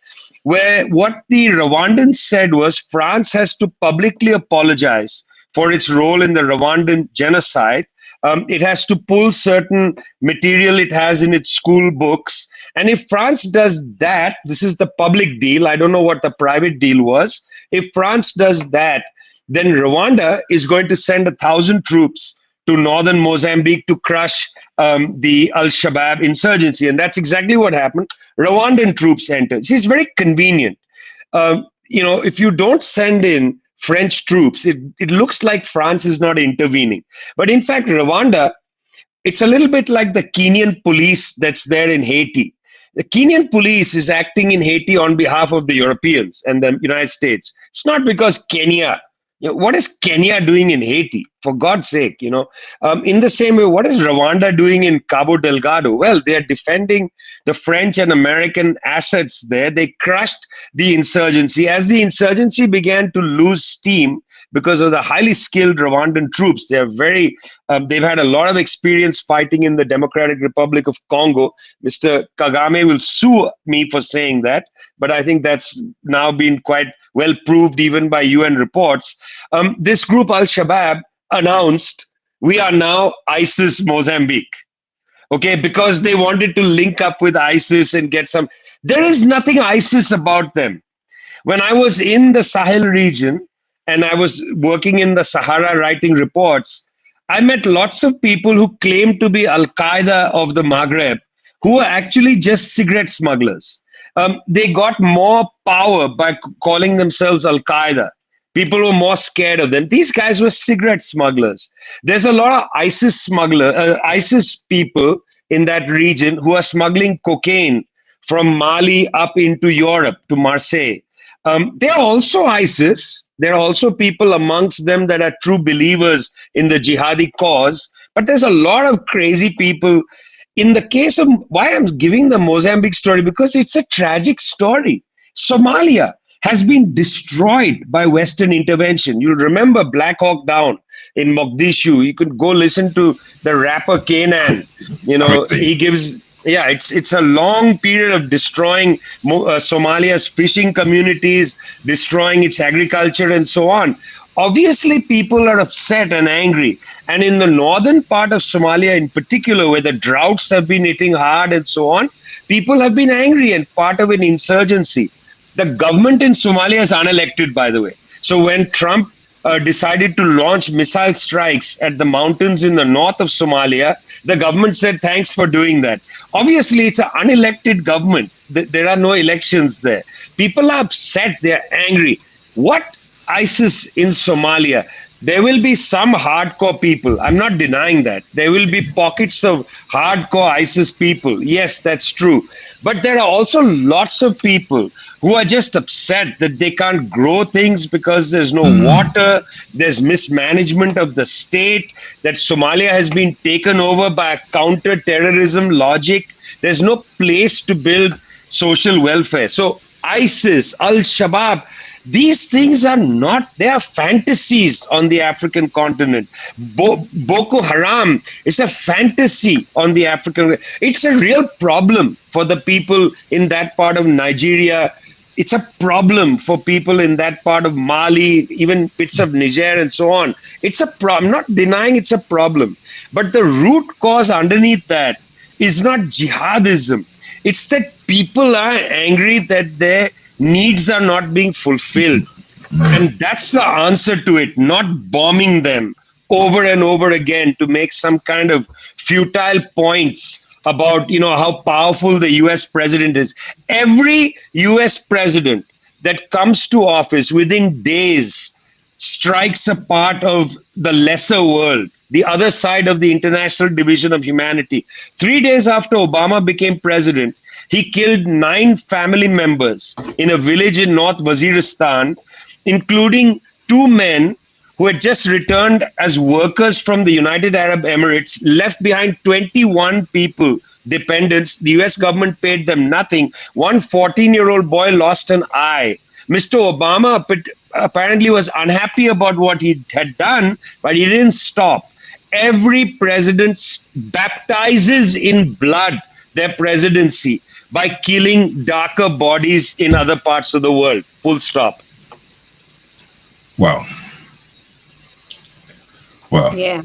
where what the Rwandans said was France has to publicly apologize for its role in the Rwandan genocide. It has to pull certain material it has in its school books. And if France does that, this is the public deal. I don't know what the private deal was. If France does that, then Rwanda is going to send 1,000 troops to northern Mozambique to crush the Al-Shabaab insurgency. And that's exactly what happened. Rwandan troops entered. It's very convenient. If you don't send in French troops. It looks like France is not intervening. But in fact, Rwanda, it's a little bit like the Kenyan police that's there in Haiti. The Kenyan police is acting in Haiti on behalf of the Europeans and the United States. It's not because Kenya. What is Kenya doing in Haiti? For God's sake, in the same way, what is Rwanda doing in Cabo Delgado? Well, they are defending the French and American assets there. They crushed the insurgency. As the insurgency began to lose steam, because of the highly skilled Rwandan troops. They are they've had a lot of experience fighting in the Democratic Republic of Congo. Mr. Kagame will sue me for saying that, but I think that's now been quite well proved even by UN reports. This group, Al-Shabaab, announced, we are now ISIS Mozambique. Okay, because they wanted to link up with ISIS and get some. There is nothing ISIS about them. When I was in the Sahel region, and I was working in the Sahara writing reports, I met lots of people who claimed to be Al-Qaeda of the Maghreb, who were actually just cigarette smugglers. They got more power by calling themselves Al-Qaeda. People were more scared of them. These guys were cigarette smugglers. There's a lot of ISIS people in that region who are smuggling cocaine from Mali up into Europe to Marseille. They're also ISIS. There are also people amongst them that are true believers in the jihadi cause. But there's a lot of crazy people. In the case of why I'm giving the Mozambique story, because it's a tragic story. Somalia has been destroyed by Western intervention. You'll remember Black Hawk Down in Mogadishu. You could go listen to the rapper Kanan. He gives... Yeah, it's a long period of destroying Somalia's fishing communities, destroying its agriculture and so on. Obviously, people are upset and angry. And in the northern part of Somalia in particular, where the droughts have been hitting hard and so on, people have been angry and part of an insurgency. The government in Somalia is unelected, by the way. So when Trump decided to launch missile strikes at the mountains in the north of Somalia, the government said, thanks for doing that. Obviously, it's an unelected government. There are no elections there. People are upset. They're angry. What ISIS in Somalia? There will be some hardcore people. I'm not denying that. There will be pockets of hardcore ISIS people. Yes, that's true. But there are also lots of people who are just upset that they can't grow things because there's no water, there's mismanagement of the state, that Somalia has been taken over by a counter-terrorism logic. There's no place to build social welfare. So ISIS, Al-Shabaab, these things are not, they are fantasies on the African continent. Boko Haram is a fantasy on the African. It's a real problem for the people in that part of Nigeria. It's a problem for people in that part of Mali, even bits of Niger and so on. It's a problem. I'm not denying it's a problem. But the root cause underneath that is not jihadism. It's that people are angry that their needs are not being fulfilled. And that's the answer to it, not bombing them over and over again to make some kind of futile points about, how powerful the US president is. Every US president that comes to office within days strikes a part of the lesser world, the other side of the international division of humanity. 3 days after Obama became president, he killed 9 family members in a village in North Waziristan, including 2 men who had just returned as workers from the United Arab Emirates, left behind 21 people, dependents. The US government paid them nothing. One 14-year-old boy lost an eye. Mr. Obama apparently was unhappy about what he had done, but he didn't stop. Every president baptizes in blood their presidency by killing darker bodies in other parts of the world. Full stop. Wow. Wow. Yeah.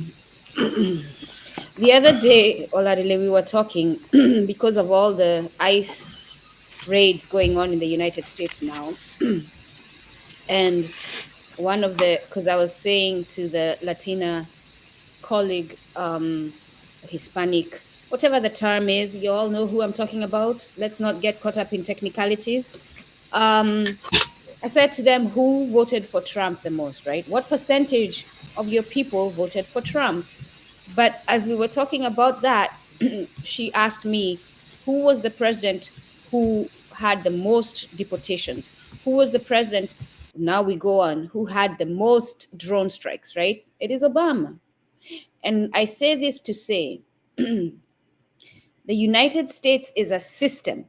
The other day, Oladile, we were talking because of all the ICE raids going on in the United States now. And one of because I was saying to the Latina colleague, Hispanic, whatever the term is, you all know who I'm talking about. Let's not get caught up in technicalities. I said to them, who voted for Trump the most, right? What percentage of your people voted for Trump? But as we were talking about that, she asked me, who was the president who had the most deportations? Who was the president, now we go on, who had the most drone strikes, right? It is Obama. And I say this to say, the United States is a system.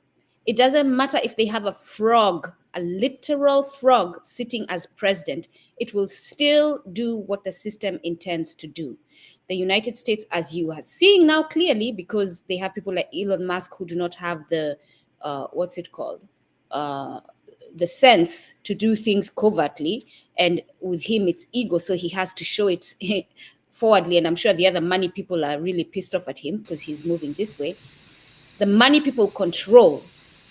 It doesn't matter if they have a frog, a literal frog sitting as president, it will still do what the system intends to do. The United States, as you are seeing now clearly, because they have people like Elon Musk who do not have the, what's it called? The sense to do things covertly. And with him, it's ego. So he has to show it forwardly. And I'm sure the other money people are really pissed off at him because he's moving this way. The money people control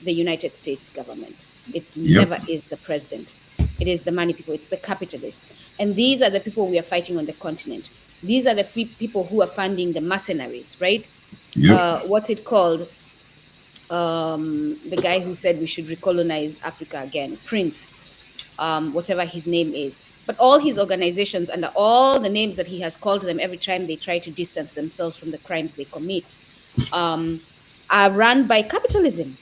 the United States government. It never is the president. It is the money people. It's the capitalists. And these are the people we are fighting on the continent. These are the people who are funding the mercenaries, right? What's it called? The guy who said we should recolonize Africa again, Prince, whatever his name is. But all his organizations, under all the names that he has called them every time they try to distance themselves from the crimes they commit, are run by capitalism.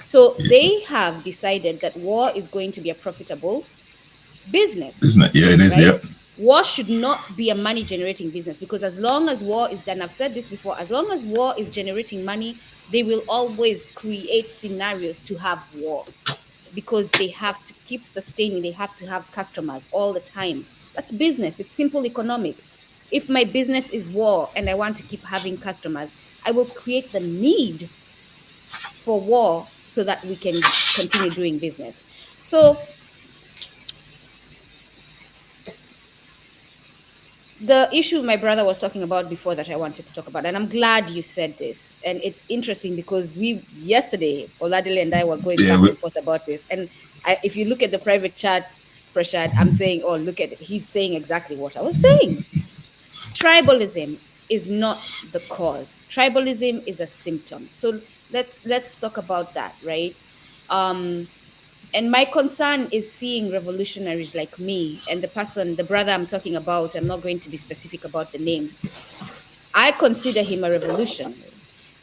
So they have decided that war is going to be a profitable business. Isn't it? Yeah, it is, right? War should not be a money-generating business, because as long as war is done, I've said this before, as long as war is generating money, they will always create scenarios to have war, because they have to keep sustaining, they have to have customers all the time. That's business, it's simple economics. If my business is war and I want to keep having customers, I will create the need for war so that we can continue doing business. So the issue my brother was talking about before that I wanted to talk about, and I'm glad you said this, and it's interesting because yesterday, Oladile and I were going back and forth about this, and if you look at the private chat, Prashad, I'm saying, oh, look at it, he's saying exactly what I was saying. Tribalism is not the cause. Tribalism is a symptom. So let's talk about that, right? And my concern is seeing revolutionaries like me and the brother I'm talking about, I'm not going to be specific about the name. I consider him a revolutionary.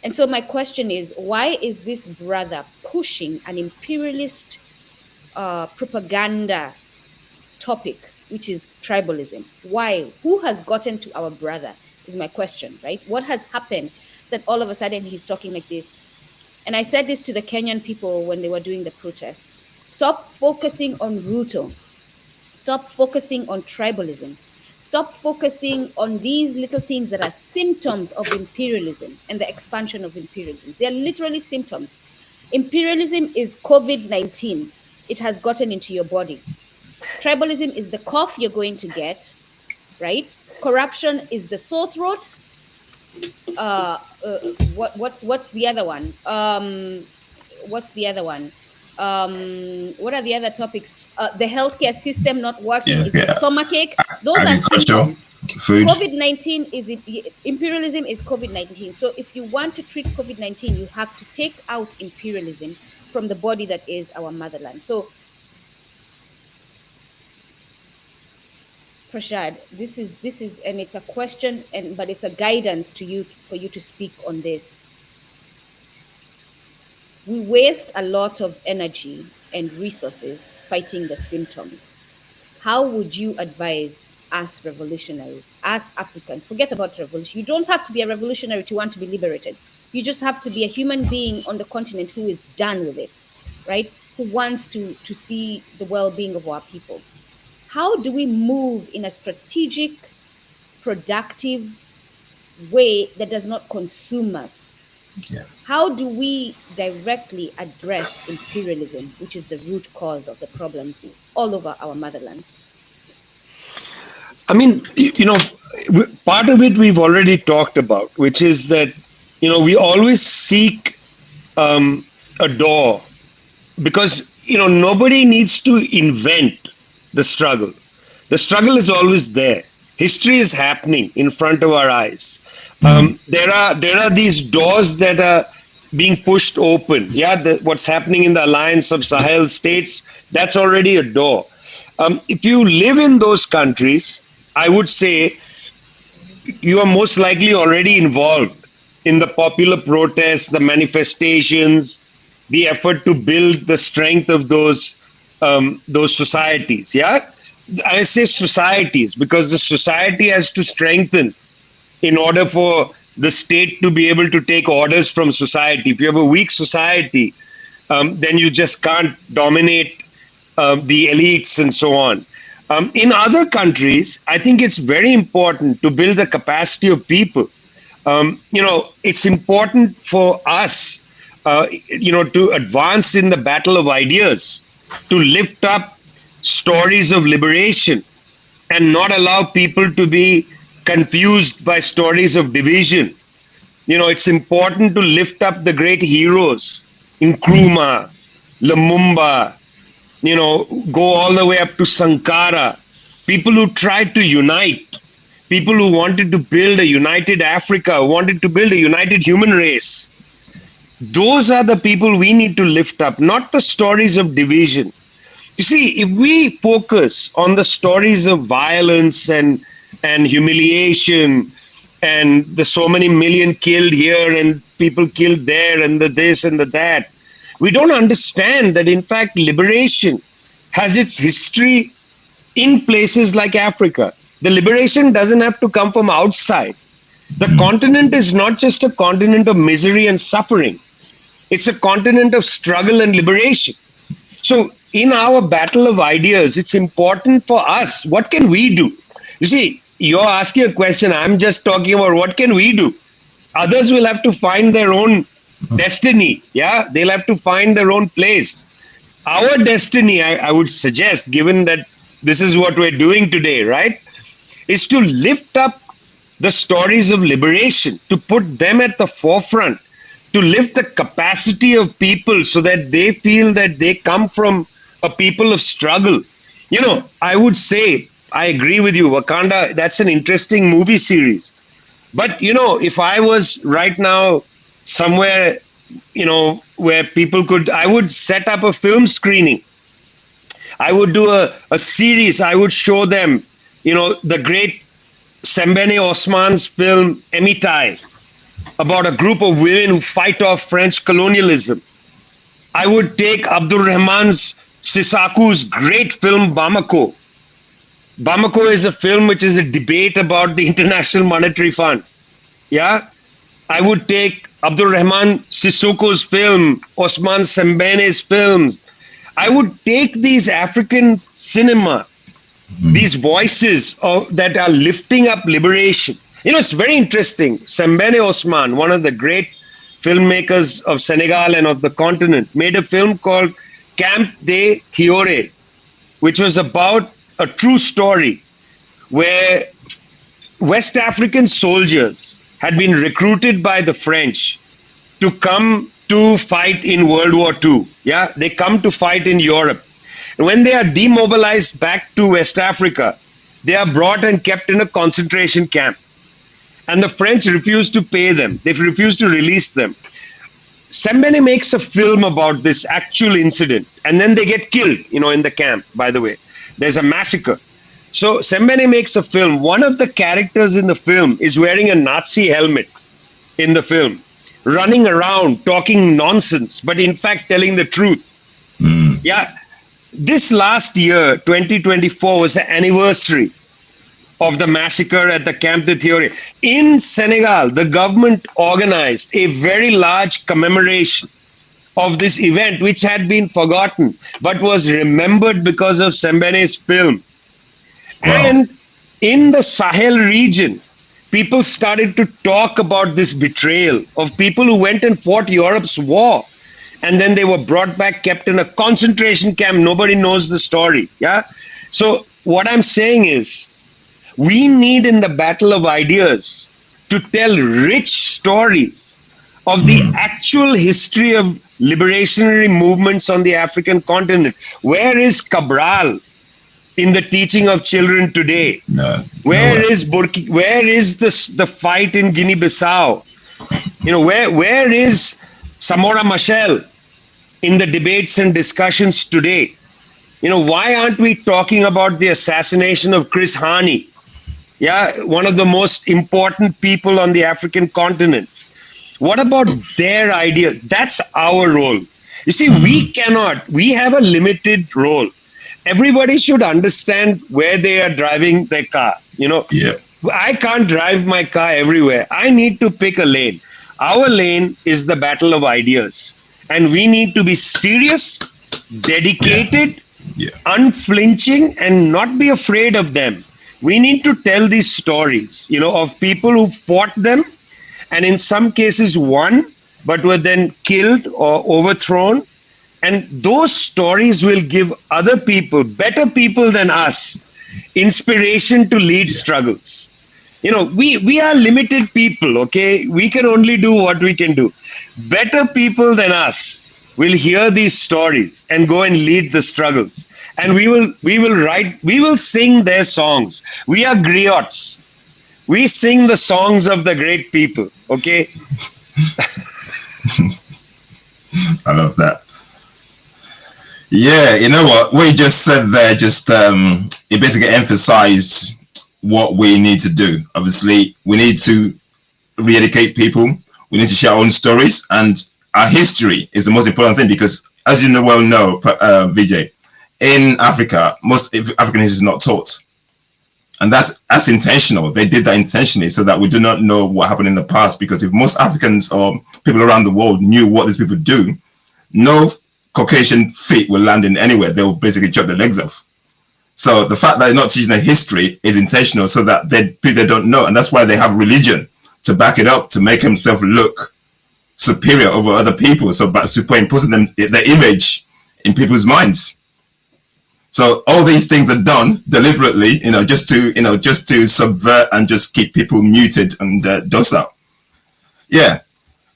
And so my question is, why is this brother pushing an imperialist propaganda topic, which is tribalism? Why? Who has gotten to our brother is my question, right? What has happened that all of a sudden he's talking like this? And I said this to the Kenyan people when they were doing the protests. Stop focusing on Ruto. Stop focusing on tribalism. Stop focusing on these little things that are symptoms of imperialism and the expansion of imperialism. They're literally symptoms. Imperialism is COVID-19. It has gotten into your body. Tribalism is the cough you're going to get, right? Corruption is the sore throat. What's the other one? What are the other topics? The healthcare system not working is a stomachache. Those are symptoms. Food. COVID-19 imperialism is COVID-19. So if you want to treat COVID-19, you have to take out imperialism from the body that is our motherland. So Prashad, this is, and it's a question, but it's a guidance to you for you to speak on this. We waste a lot of energy and resources fighting the symptoms. How would you advise us revolutionaries, us Africans? Forget about revolution. You don't have to be a revolutionary to want to be liberated. You just have to be a human being on the continent who is done with it, right? Who wants to see the well-being of our people. How do we move in a strategic, productive way that does not consume us? Yeah. How do we directly address imperialism, which is the root cause of the problems all over our motherland? I mean, part of it we've already talked about, which is that, we always seek a door because, nobody needs to invent the struggle. The struggle is always there. History is happening in front of our eyes. There are these doors that being pushed open. Yeah, what's happening in the alliance of Sahel states, that's already a door. If you live in those countries, I would say you are most likely already involved in the popular protests, the manifestations, the effort to build the strength of those societies. Yeah, I say societies because the society has to strengthen in order for the state to be able to take orders from society. If you have a weak society, then you just can't dominate the elites and so on. In other countries, I think it's very important to build the capacity of people. It's important for us, to advance in the battle of ideas, to lift up stories of liberation and not allow people to be confused by stories of division. It's important to lift up the great heroes, Nkrumah, Lumumba, go all the way up to Sankara, people who tried to unite, people who wanted to build a united Africa, wanted to build a united human race. Those are the people we need to lift up, not the stories of division. You see, if we focus on the stories of violence and humiliation and the so many million killed here and people killed there and the this and the that, we don't understand that in fact liberation has its history in places like Africa. The liberation doesn't have to come from outside. The continent is not just a continent of misery and suffering. It's a continent of struggle and liberation. So in our battle of ideas, it's important for us. What can we do? You see, you're asking a question. I'm just talking about what can we do? Others will have to find their own destiny. Yeah, they'll have to find their own place. Our destiny, I would suggest, given that this is what we're doing today, right, is to lift up the stories of liberation, to put them at the forefront, to lift the capacity of people so that they feel that they come from a people of struggle. I would say, I agree with you, Wakanda, that's an interesting movie series. But, if I was right now somewhere, where people could, I would set up a film screening. I would do a series. I would show them, the great Sembene Osman's film, Emitai, about a group of women who fight off French colonialism. I would take Abdul Rahman's Sissaku's great film, Bamako. Bamako is a film which is a debate about the International Monetary Fund. Yeah? I would take Abdul Rahman Sissoko's film, Osman Sembene's films. I would take these African cinema, these voices that are lifting up liberation. It's very interesting. Sembene Osman, one of the great filmmakers of Senegal and of the continent, made a film called Camp de Thiore, which was about a true story where West African soldiers had been recruited by the French to come to fight in World War II. Yeah, they come to fight in Europe. And when they are demobilized back to West Africa, they are brought and kept in a concentration camp. And the French refuse to pay them. They refuse to release them. Sembene makes a film about this actual incident. And then they get killed, in the camp, by the way. There's a massacre. So Sembene makes a film. One of the characters in the film is wearing a Nazi helmet in the film, running around talking nonsense, but in fact telling the truth. Yeah. This last year, 2024, was the anniversary of the massacre at the Camp de Thiore. In Senegal, the government organized a very large commemoration of this event, which had been forgotten, but was remembered because of Sembene's film. Wow. And in the Sahel region, people started to talk about this betrayal of people who went and fought Europe's war. And then they were brought back, kept in a concentration camp. Nobody knows the story. Yeah. So what I'm saying is, we need in the battle of ideas to tell rich stories of the actual history of liberationary movements on the African continent. Where is Cabral in the teaching of children today? Where is the fight in Guinea-Bissau? Where is Samora Machel in the debates and discussions today. Why aren't we talking about the assassination of Chris Hani? Yeah, one of the most important people on the African continent. What about their ideas? That's our role. You see, we have a limited role. Everybody should understand where they are driving their car. Yeah. I can't drive my car everywhere. I need to pick a lane. Our lane is the battle of ideas. And we need to be serious, dedicated, unflinching, and not be afraid of them. We need to tell these stories, of people who fought them and in some cases won, but were then killed or overthrown. And those stories will give other people, better people than us, inspiration to lead struggles. We are limited people, okay? We can only do what we can do. Better people than us will hear these stories and go and lead the struggles. And we will sing their songs. We are griots. We sing the songs of the great people, okay? I love that. Yeah, you know what you just said there, it basically emphasized what we need to do. Obviously, we need to re-educate people. We need to share our own stories, and our history is the most important thing, because as you well know, Vijay, in Africa, most African history is not taught. And that's intentional. They did that intentionally so that we do not know what happened in the past, because if most Africans or people around the world knew what these people do, no Caucasian feet will land in anywhere. They will basically chop their legs off. So the fact that they're not teaching their history is intentional, so that they don't know. And that's why they have religion to back it up, to make himself look superior over other people. So by superimposing their image in people's minds. So all these things are done deliberately, just to subvert and just keep people muted and docile. Yeah.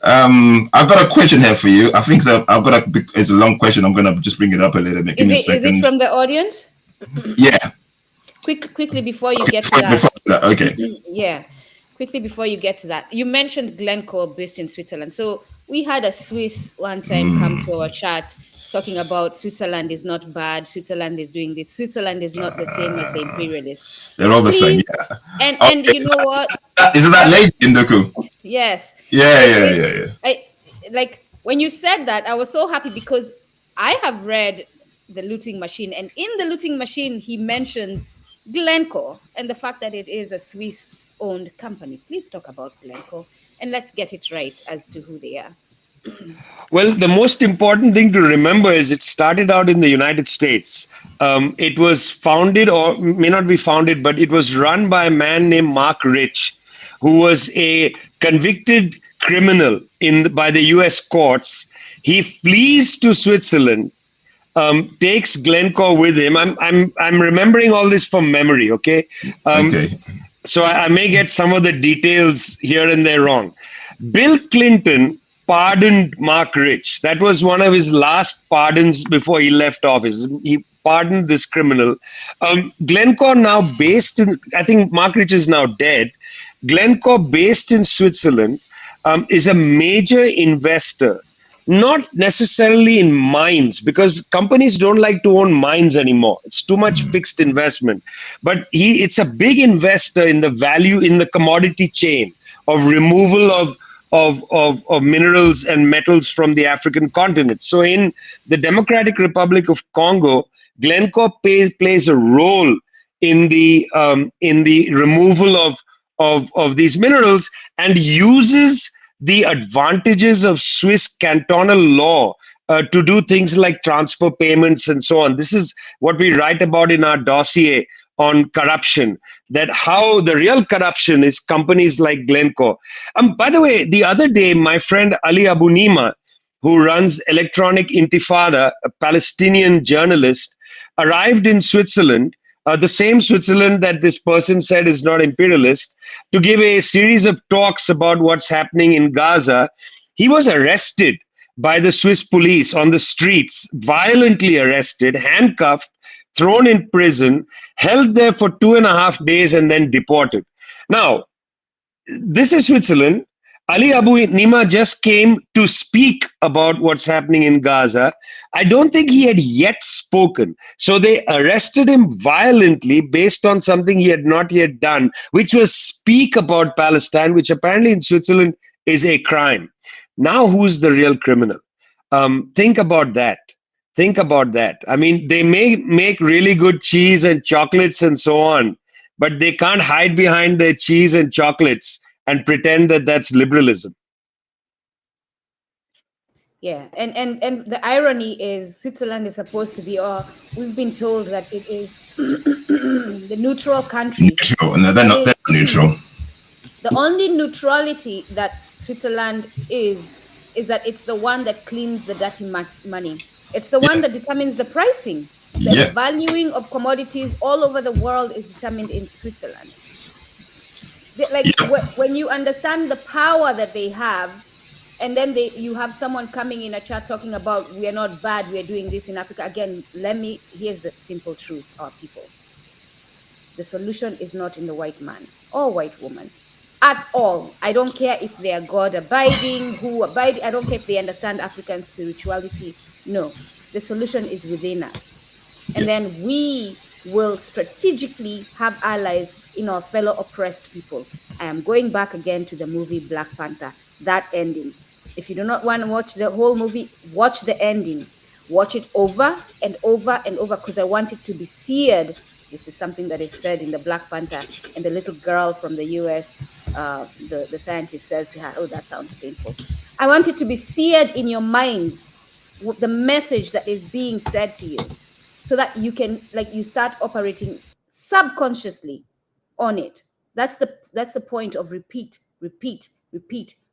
I've got a question here for you. I think it's a long question. I'm gonna just bring it up a little bit. Is it from the audience? Yeah. Quickly before you get to that. Okay. Yeah. Quickly before you get to that, you mentioned Glencore based in Switzerland. So we had a Swiss one time come to our chat talking about Switzerland is not bad. Switzerland is doing this. Switzerland is not the same as the imperialists. They're all the same. Yeah. And you know what? Isn't that lady in Ndoku? Yes. Yeah. Like when you said that, I was so happy because I have read The Looting Machine, and in The Looting Machine, he mentions Glencore and the fact that it is a Swiss-owned company. Please talk about Glencore and let's get it right as to who they are. Well, the most important thing to remember is it started out in the United States. It was founded, or may not be founded, but it was run by a man named Mark Rich, who was a convicted criminal by the U.S. courts. He flees to Switzerland, takes Glencore with him. I'm remembering all this from memory, okay? Okay. So I may get some of the details here and there wrong. Bill Clinton pardoned Mark Rich. That was one of his last pardons before he left office. He pardoned this criminal. Glencore now based in, I think Mark Rich is now dead. Glencore based in Switzerland is a major investor, not necessarily in mines, because companies don't like to own mines anymore. It's too much fixed investment. But it's a big investor in the value in the commodity chain of removal of minerals and metals from the African continent. So in the Democratic Republic of Congo, Glencore plays a role in the removal of these minerals and uses the advantages of Swiss cantonal law to do things like transfer payments and so on. This is what we write about in our dossier on corruption, that how the real corruption is companies like Glencore. By the way, the other day, my friend Ali Abu Nima, who runs Electronic Intifada, a Palestinian journalist, arrived in Switzerland, the same Switzerland that this person said is not imperialist, to give a series of talks about what's happening in Gaza. He was arrested by the Swiss police on the streets, violently arrested, handcuffed, thrown in prison, held there for 2.5 days, and then deported. Now, this is Switzerland. Ali Abu Nima just came to speak about what's happening in Gaza. I don't think he had yet spoken. So they arrested him violently based on something he had not yet done, which was speak about Palestine, which apparently in Switzerland is a crime. Now, who's the real criminal? Think about that. Think about that. I mean, they may make really good cheese and chocolates and so on, but they can't hide behind their cheese and chocolates and pretend that that's liberalism. Yeah, and the irony is Switzerland is supposed to be, or we've been told that it is the neutral country. Neutral. No, they're not neutral. The only neutrality that Switzerland is that it's the one that cleans the dirty money. It's the one that determines the pricing. The valuing of commodities all over the world is determined in Switzerland. When you understand the power that they have, and then you have someone coming in a chat talking about we are not bad, we are doing this in Africa. Again, here's the simple truth, our people. The solution is not in the white man or white woman at all. I don't care if they are God abiding, I don't care if they understand African spirituality. No, the solution is within us. And then we will strategically have allies in our fellow oppressed people. I am going back again to the movie Black Panther, that ending. If you do not want to watch the whole movie, watch the ending. Watch it over and over and over, because I want it to be seared. This is something that is said in the Black Panther, and the little girl from the US, the scientist says to her, oh, that sounds painful. I want it to be seared in your minds, the message that is being said to you, so that you can, you start operating subconsciously on it. That's the point of repeat.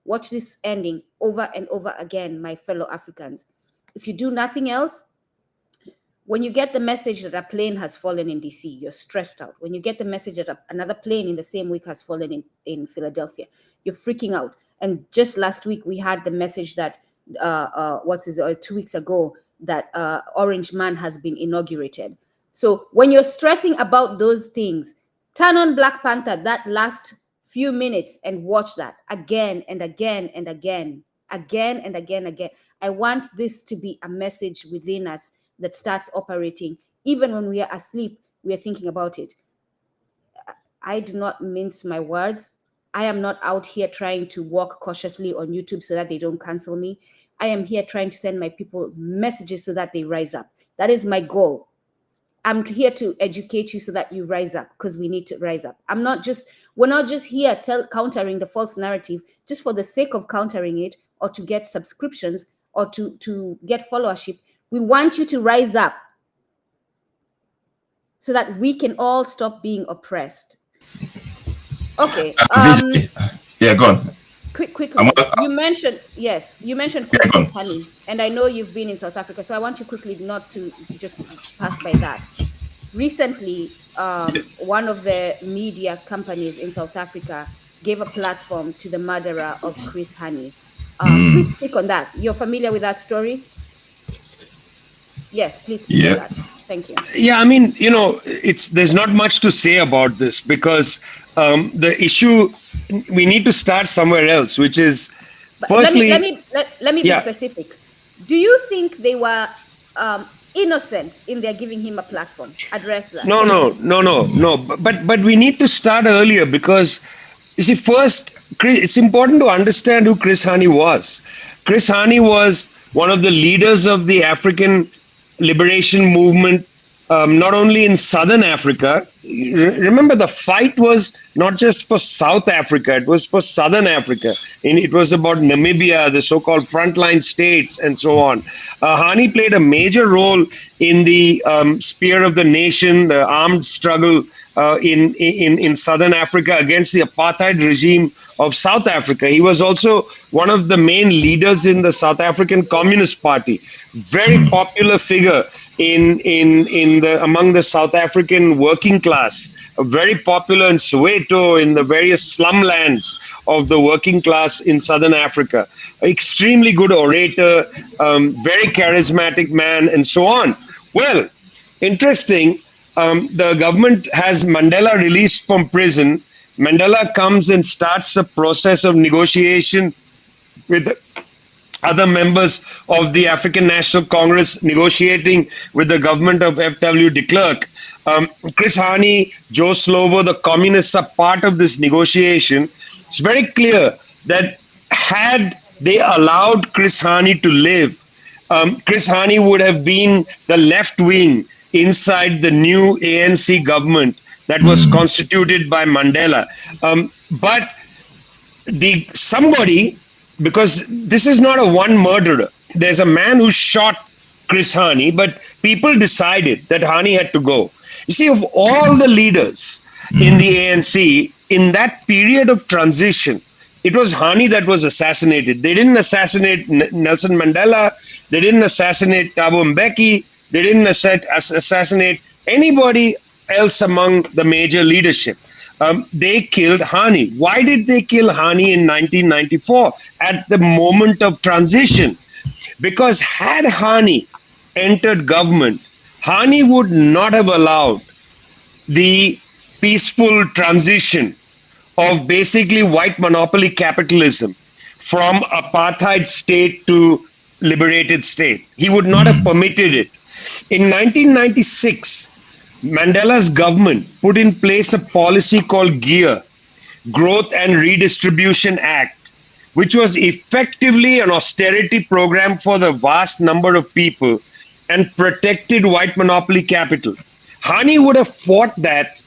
Watch this ending over and over again, my fellow Africans. If you do nothing else, when you get the message that a plane has fallen in DC, you're stressed out. When you get the message that another plane in the same week has fallen in Philadelphia, you're freaking out. And just last week, we had the message that, 2 weeks ago, that Orange Man has been inaugurated. So when you're stressing about those things, turn on Black Panther, that last few minutes, and watch that again and again and again. I want this to be a message within us that starts operating. Even when we are asleep, we are thinking about it. I do not mince my words. I am not out here trying to walk cautiously on YouTube so that they don't cancel me. I am here trying to send my people messages so that they rise up. That is my goal. I'm here to educate you so that you rise up, because we need to rise up. We're not just here countering the false narrative just for the sake of countering it, or to get subscriptions, or to get followership. We want you to rise up so that we can all stop being oppressed. Okay. Yeah, go on. Quickly, you mentioned Chris Hani, and I know you've been in South Africa, so I want you quickly not to just pass by that. Recently, one of the media companies in South Africa gave a platform to the murderer of Chris Hani. Please speak on that. You're familiar with that story? Yes, please speak on that. Thank you. Yeah, I mean, there's not much to say about this, because the issue, we need to start somewhere else, which is, firstly, let me be specific. Do you think they were innocent in their giving him a platform? Address that. No. But we need to start earlier, because you see, first, it's important to understand who Chris Hani was. Chris Hani was one of the leaders of the African liberation movement, not only in Southern Africa. Remember, the fight was not just for South Africa, it was for Southern Africa. And it was about Namibia, the so-called frontline states, and so on. Hani played a major role in the spear of the nation, the armed struggle in Southern Africa against the apartheid regime of South Africa. He was also one of the main leaders in the South African Communist Party. Very popular figure among the South African working class. Very popular in Soweto, in the various slumlands of the working class in Southern Africa. Extremely good orator, very charismatic man, and so on. Well, interesting. The government has Mandela released from prison, Mandela comes and starts a process of negotiation with other members of the African National Congress negotiating with the government of F.W. de Klerk. Chris Hani, Joe Slovo, the communists are part of this negotiation. It's very clear that had they allowed Chris Hani to live, Chris Hani would have been the left wing inside the new ANC government that was constituted by Mandela. But somebody, because this is not a one murderer. There's a man who shot Chris Hani, but people decided that Hani had to go. You see, of all the leaders in the ANC, in that period of transition, it was Hani that was assassinated. They didn't assassinate Nelson Mandela. They didn't assassinate Thabo Mbeki. They didn't assassinate anybody else among the major leadership. They killed Hani. Why did they kill Hani in 1994 at the moment of transition? Because had Hani entered government, Hani would not have allowed the peaceful transition of basically white monopoly capitalism from apartheid state to liberated state. He would not have permitted it. In 1996, Mandela's government put in place a policy called GEAR, Growth and Redistribution Act, which was effectively an austerity program for the vast number of people and protected white monopoly capital. Hani would have fought that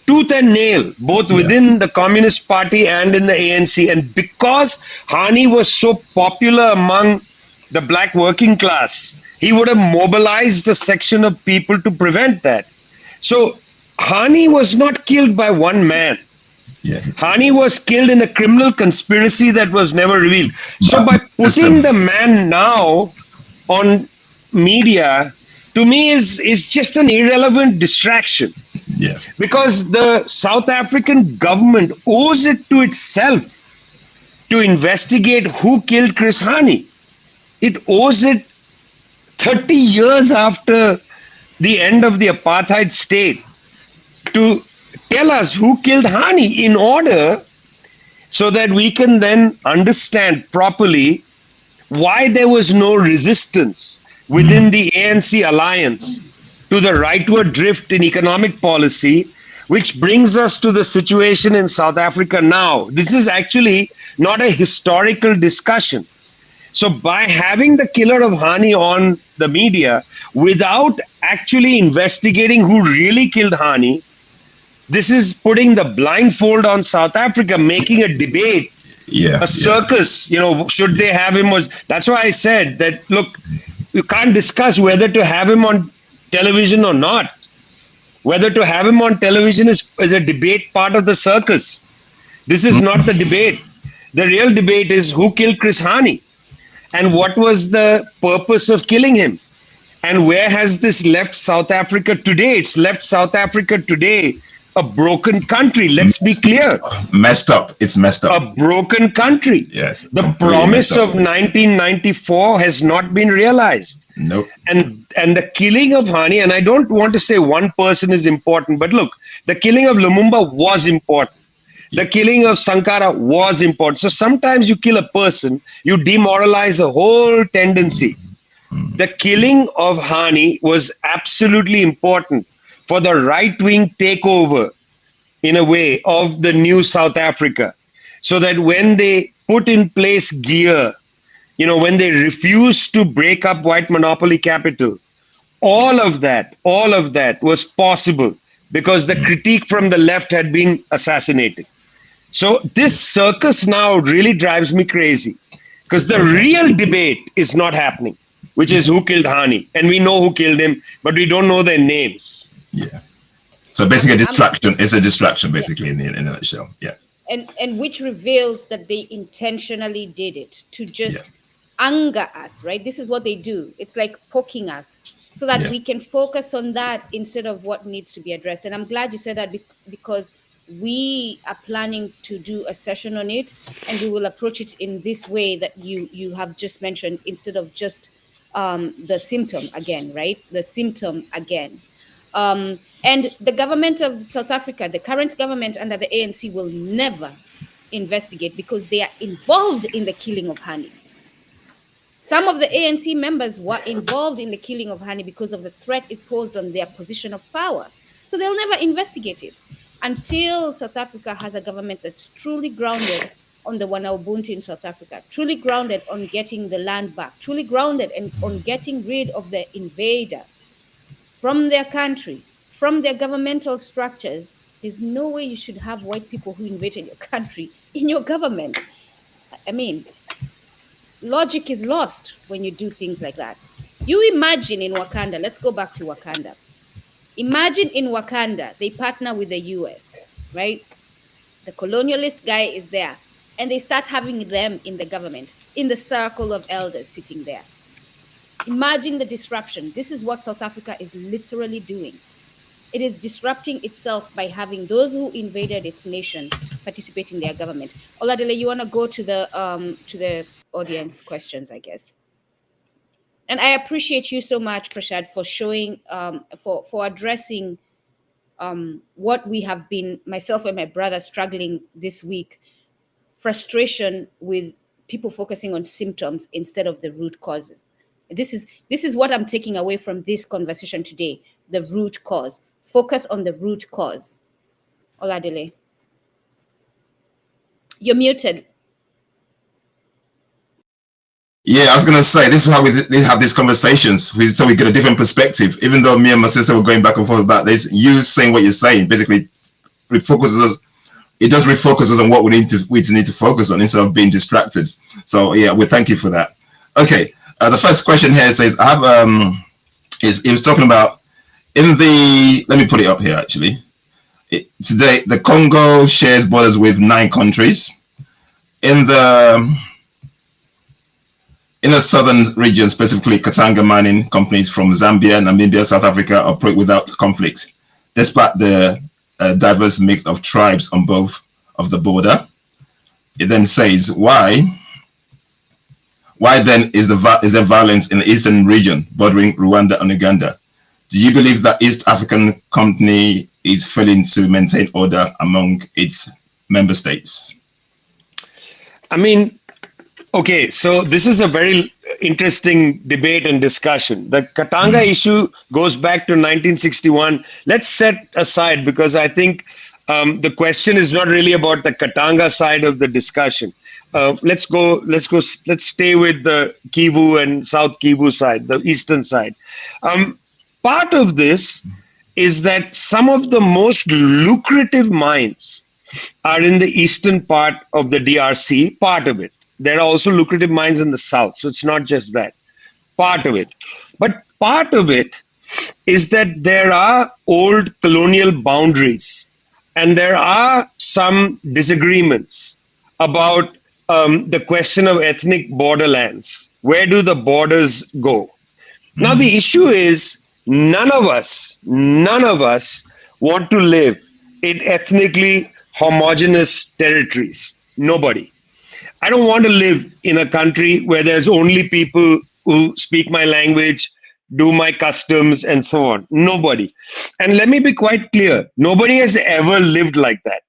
tooth and nail, both within the Communist Party and in the ANC. And because Hani was so popular among the black working class, he would have mobilized a section of people to prevent that. So Hani was not killed by one man. Hani was killed in a criminal conspiracy that was never revealed. So by putting the man now on media, to me is just an irrelevant distraction. Because the South African government owes it to itself to investigate who killed Chris Hani. It owes it 30 years after the end of the apartheid state to tell us who killed Hani in order so that we can then understand properly why there was no resistance within the ANC alliance to the rightward drift in economic policy, which brings us to the situation in South Africa now. This is actually not a historical discussion. So by having the killer of Hani on the media without actually investigating who really killed Hani, this is putting the blindfold on South Africa, making a debate, a circus. You know, should they have him? That's why I said that, look, you can't discuss whether to have him on television or not. Whether to have him on television is a debate part of the circus. This is not the debate. The real debate is who killed Chris Hani and what was the purpose of killing him. And where has this left South Africa today? It's left South Africa today a broken country. Let's be clear. Messed up. It's messed up. A broken country. Yes. The promise of 1994 has not been realized. Nope. And the killing of Hani, and I don't want to say one person is important, but look, the killing of Lumumba was important. The killing of Sankara was important. So sometimes you kill a person, you demoralize a whole tendency. The killing of Hani was absolutely important for the right-wing takeover, in a way, of the new South Africa. So that when they put in place GEAR, you know, when they refused to break up white monopoly capital, all of that was possible because the critique from the left had been assassinated. So this circus now really drives me crazy because the real debate is not happening, which is who killed Hani. And we know who killed him, but we don't know their names. Yeah. So basically a distraction. It's a distraction, basically, in a nutshell. Yeah. And which reveals that they intentionally did it to just anger us, right? This is what they do. It's like poking us so that we can focus on that instead of what needs to be addressed. And I'm glad you said that because we are planning to do a session on it, and we will approach it in this way that you have just mentioned, instead of just the symptom again, right? The symptom again. And the government of South Africa, the current government under the ANC, will never investigate because they are involved in the killing of Hani. Some of the ANC members were involved in the killing of Hani because of the threat it posed on their position of power. So they'll never investigate it until South Africa has a government that's truly grounded on the Wana Ubuntu in South Africa, truly grounded on getting the land back, truly grounded on getting rid of the invader from their country, from their governmental structures. There's no way you should have white people who invaded your country in your government. I mean, logic is lost when you do things like that. You imagine in Wakanda, let's go back to Wakanda. Imagine in Wakanda, they partner with the US, right? The colonialist guy is there, and they start having them in the government, in the circle of elders sitting there. Imagine the disruption. This is what South Africa is literally doing. It is disrupting itself by having those who invaded its nation participate in their government. Oladele, you want to go to the audience questions, I guess. And I appreciate you so much, Prashad, for showing, for addressing what we have been, myself and my brother, struggling this week. Frustration with people focusing on symptoms instead of the root causes. This is what I'm taking away from this conversation today, the root cause. Focus on the root cause. Oladele. You're muted. Yeah, I was going to say, this is how we have these conversations, so we get a different perspective. Even though me and my sister were going back and forth about this, you saying what you're saying basically refocuses us. It does refocus us on what we need to focus on instead of being distracted. So yeah, we thank you for that. Okay, the first question here says, I have it was talking about in the, let me put it up here actually. Today, the Congo shares borders with 9 countries. In the southern region, specifically Katanga mining companies from Zambia, Namibia, South Africa operate without conflict, despite the diverse mix of tribes on both of the border. It then says, why then is there violence in the eastern region bordering Rwanda and Uganda? Do you believe that East African company is failing to maintain order among its member states? I mean, okay, so this is a very interesting debate and discussion. The Katanga issue goes back to 1961. Let's set aside, because I think the question is not really about the Katanga side of the discussion. Let's stay with the Kivu and South Kivu side, the eastern side. Part of this is that some of the most lucrative mines are in the eastern part of the DRC, part of it. There are also lucrative mines in the south, so it's not just that, part of it. But part of it is that there are old colonial boundaries, and there are some disagreements about the question of ethnic borderlands. Where do the borders go? Now, the issue is none of us want to live in ethnically homogeneous territories. Nobody. I don't want to live in a country where there's only people who speak my language, do my customs, and so on. Nobody. And let me be quite clear. Nobody has ever lived like that.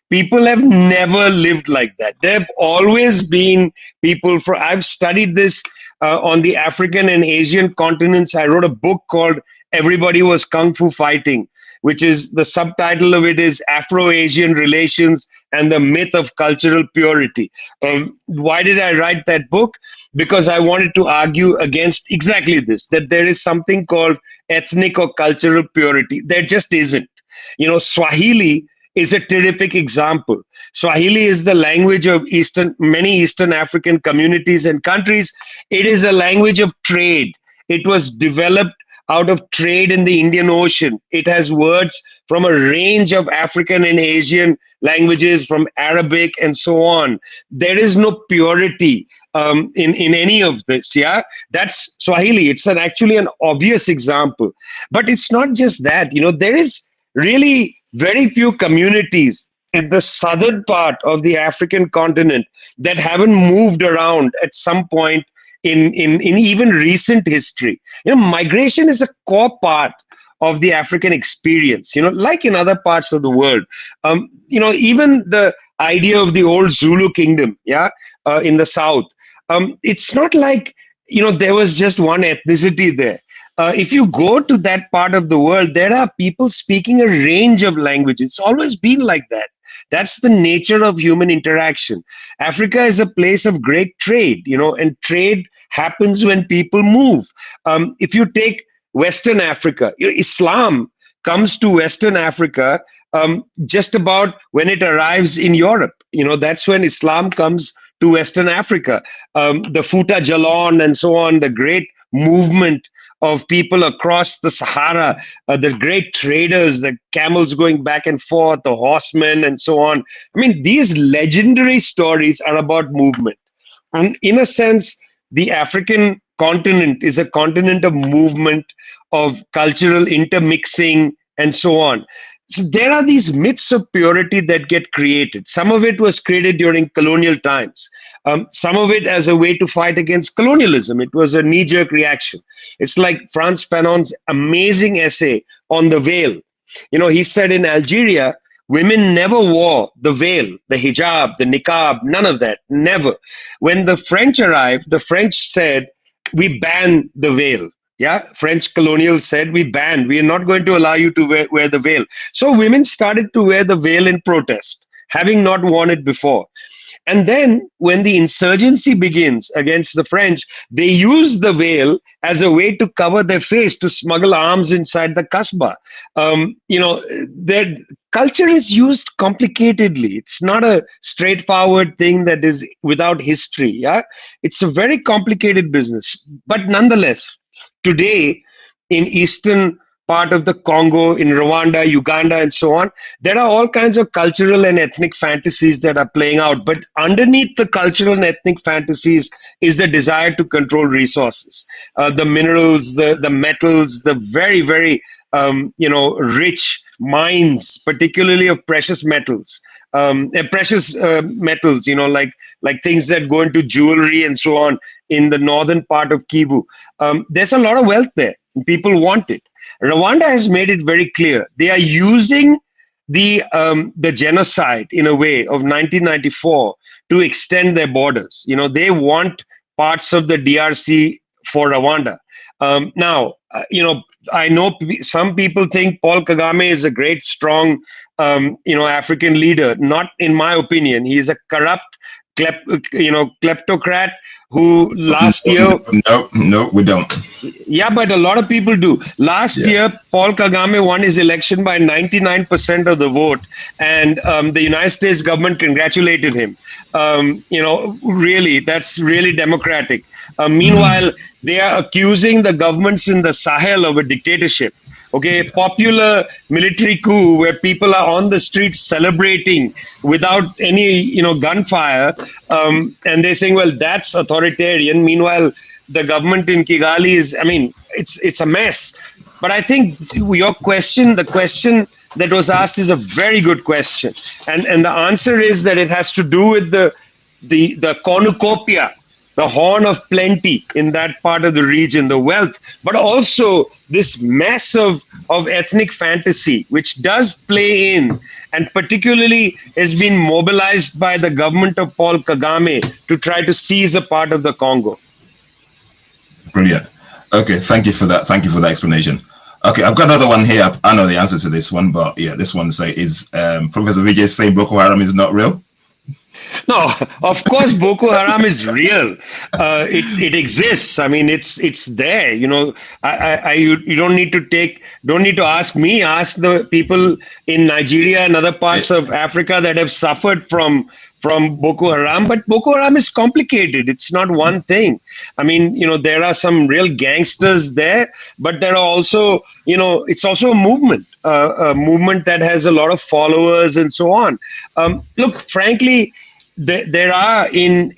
People have never lived like that. There have always been people I've studied this on the African and Asian continents. I wrote a book called Everybody Was Kung Fu Fighting, which is, the subtitle of it is Afro-Asian Relations and the Myth of Cultural Purity. Why did I write that book? Because I wanted to argue against exactly this, that there is something called ethnic or cultural purity. There just isn't. You know, Swahili is a terrific example. Swahili is the language of many Eastern African communities and countries. It is a language of trade. It was developed out of trade in the Indian Ocean. It has words from a range of African and Asian languages, from Arabic and so on. There is no purity in any of this. Yeah, that's Swahili. It's actually an obvious example. But it's not just that. You know, there is really very few communities in the southern part of the African continent that haven't moved around at some point in even recent history. You know, migration is a core part of the African experience, like in other parts of the world. Even the idea of the old Zulu kingdom, in the south. It's not like, there was just one ethnicity there. If you go to that part of the world, there are people speaking a range of languages. It's always been like that. That's the nature of human interaction. Africa is a place of great trade, and trade happens when people move. If you take Western Africa, Islam comes to Western Africa just about when it arrives in Europe. That's when Islam comes to Western Africa. The Futa Jalon and so on, the great movement of people across the Sahara, the great traders, the camels going back and forth, the horsemen and so on. I mean, these legendary stories are about movement. And in a sense, the African continent is a continent of movement, of cultural intermixing and so on. So there are these myths of purity that get created. Some of it was created during colonial times. Some of it as a way to fight against colonialism. It was a knee-jerk reaction. It's like Frantz Fanon's amazing essay on the veil. He said in Algeria, women never wore the veil, the hijab, the niqab, none of that, never. When the French arrived, the French said, we ban the veil. French colonials said, we are not going to allow you to wear the veil. So women started to wear the veil in protest, having not worn it before. And then when the insurgency begins against the French, they use the veil as a way to cover their face, to smuggle arms inside the Kasbah. Their culture is used complicatedly. It's not a straightforward thing that is without history. It's a very complicated business. But nonetheless, today in eastern part of the Congo, in Rwanda, Uganda, and so on, there are all kinds of cultural and ethnic fantasies that are playing out. But underneath the cultural and ethnic fantasies is the desire to control resources, the minerals, the metals, the very, very, rich mines, particularly of precious metals. Precious metals, like things that go into jewelry and so on in the northern part of Kivu. There's a lot of wealth there. People want it. Rwanda has made it very clear. They are using the genocide, in a way, of 1994 to extend their borders. They want parts of the DRC for Rwanda. Now, I know some people think Paul Kagame is a great, strong, African leader. Not in my opinion. He is a corrupt, kleptocrat who last year... No, we don't. Yeah, but a lot of people do. Last year, Paul Kagame won his election by 99% of the vote, and the United States government congratulated him. Really, that's really democratic. Meanwhile, they are accusing the governments in the Sahel of a dictatorship. Okay, popular military coup where people are on the streets celebrating without any, gunfire, and they're saying, well, that's authoritarian. Meanwhile, the government in Kigali is, it's a mess. But I think your question, the question that was asked, is a very good question, and the answer is that it has to do with the cornucopia, the horn of plenty in that part of the region, the wealth, but also this mess of ethnic fantasy, which does play in, and particularly has been mobilized by the government of Paul Kagame to try to seize a part of the Congo. Brilliant. Okay, thank you for that. Thank you for that explanation. Okay, I've got another one here. I know the answer to this one, but this one is Professor Vijay saying Boko Haram is not real? No, of course, Boko Haram is real. It exists. It's there. You don't need to ask me. Ask the people in Nigeria and other parts of Africa that have suffered from Boko Haram. But Boko Haram is complicated. It's not one thing. There are some real gangsters there, but there are also, it's also a movement that has a lot of followers and so on. Look, frankly, there are in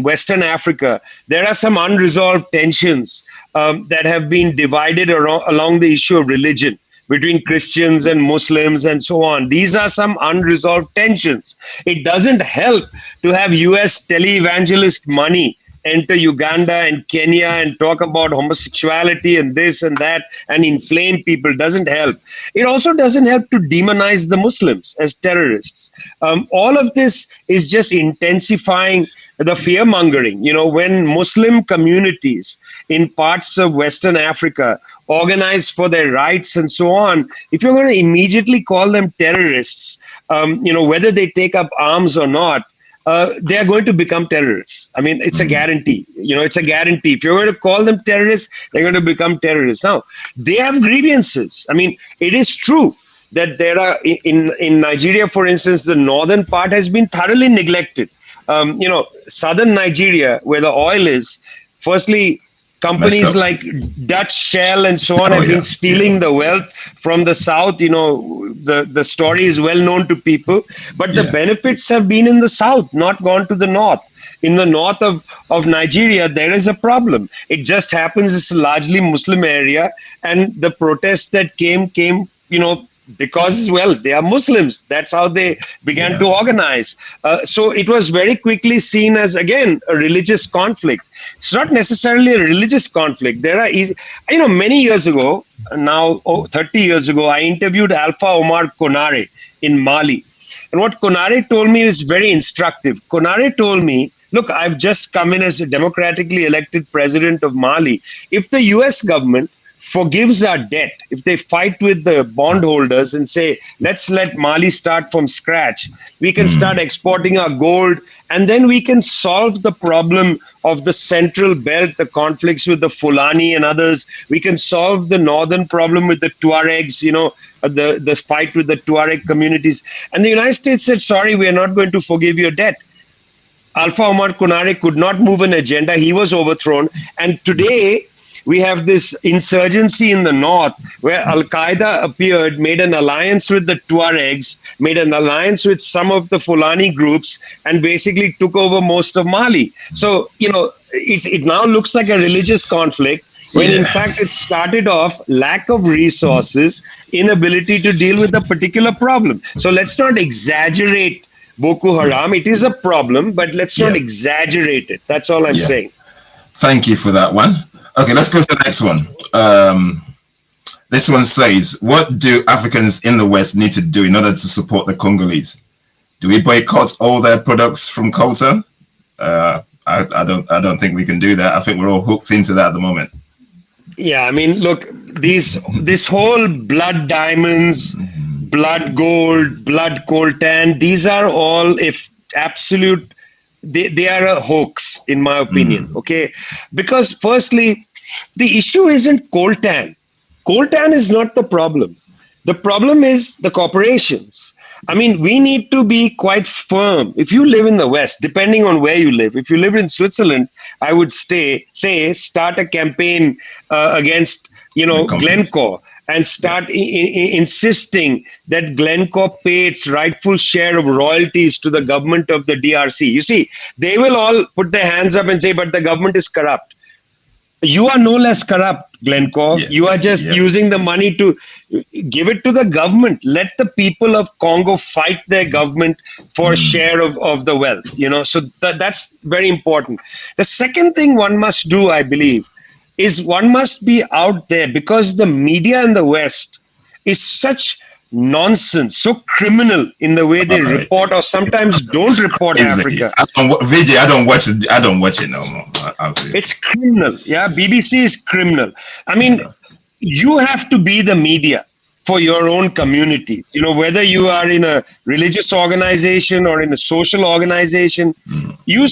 Western Africa, there are some unresolved tensions that have been divided along the issue of religion between Christians and Muslims and so on. These are some unresolved tensions. It doesn't help to have US televangelist money enter Uganda and Kenya and talk about homosexuality and this and that and inflame people doesn't help. It also doesn't help to demonize the Muslims as terrorists. All of this is just intensifying the fear mongering. When Muslim communities in parts of Western Africa organize for their rights and so on, if you're going to immediately call them terrorists, whether they take up arms or not, they are going to become terrorists. I mean, it's a guarantee. It's a guarantee. If you're going to call them terrorists, they're going to become terrorists. Now, they have grievances. I mean, it is true that there are, in Nigeria, for instance, the northern part has been thoroughly neglected. Southern Nigeria, where the oil is, firstly, companies like Dutch Shell and so on have been stealing the wealth from the south. The story is well known to people, but the benefits have been in the south, not gone to the north. In the north of Nigeria, there is a problem. It just happens it's a largely Muslim area, and the protests that came, because, well, they are Muslims. That's how they began to organize. So it was very quickly seen as, again, a religious conflict. It's not necessarily a religious conflict. There are, many years ago, now 30 years ago, I interviewed Alpha Omar Konare in Mali. And what Konare told me is very instructive. Konare told me, look, I've just come in as a democratically elected president of Mali. If the US government forgives our debt, if they fight with the bondholders and say, let's let Mali start from scratch, we can start exporting our gold, and then we can solve the problem of the central belt, the conflicts with the Fulani and others. We can solve the northern problem with the Tuaregs, the fight with the Tuareg communities. And the United States said, sorry, we are not going to forgive your debt. Alpha Omar Konare could not move an agenda. He was overthrown. And today, we have this insurgency in the north where Al-Qaeda appeared, made an alliance with the Tuaregs, made an alliance with some of the Fulani groups, and basically took over most of Mali. So, it now looks like a religious conflict when in fact it started off lack of resources, inability to deal with a particular problem. So let's not exaggerate Boko Haram. It is a problem, but let's not exaggerate it. That's all I'm saying. Thank you for that one. Okay, let's go to the next one. This one says, what do Africans in the West need to do in order to support the Congolese? Do we boycott all their products from coltan? I don't think we can do that. I think we're all hooked into that at the moment. Yeah, I mean, look, this whole blood diamonds, blood gold, blood coltan, these are all absolute. They are a hoax, in my opinion, okay? Because firstly, the issue isn't coltan. Coltan is not the problem. The problem is the corporations. I mean, we need to be quite firm. If you live in the West, depending on where you live, if you live in Switzerland, I would say start a campaign against, Glencore, and start insisting that Glencore pay its rightful share of royalties to the government of the DRC. You see, they will all put their hands up and say, but the government is corrupt. You are no less corrupt, Glencore. You are just using the money to give it to the government. Let the people of Congo fight their government for a share of the wealth. So that's very important. The second thing one must do, I believe, is one must be out there, because the media in the West is such nonsense, so criminal in the way they report or sometimes don't report Africa. Vijay, I don't watch it no more. It's criminal. Yeah, BBC is criminal. I mean, you have to be the media for your own communities. Whether you are in a religious organization or in a social organization, you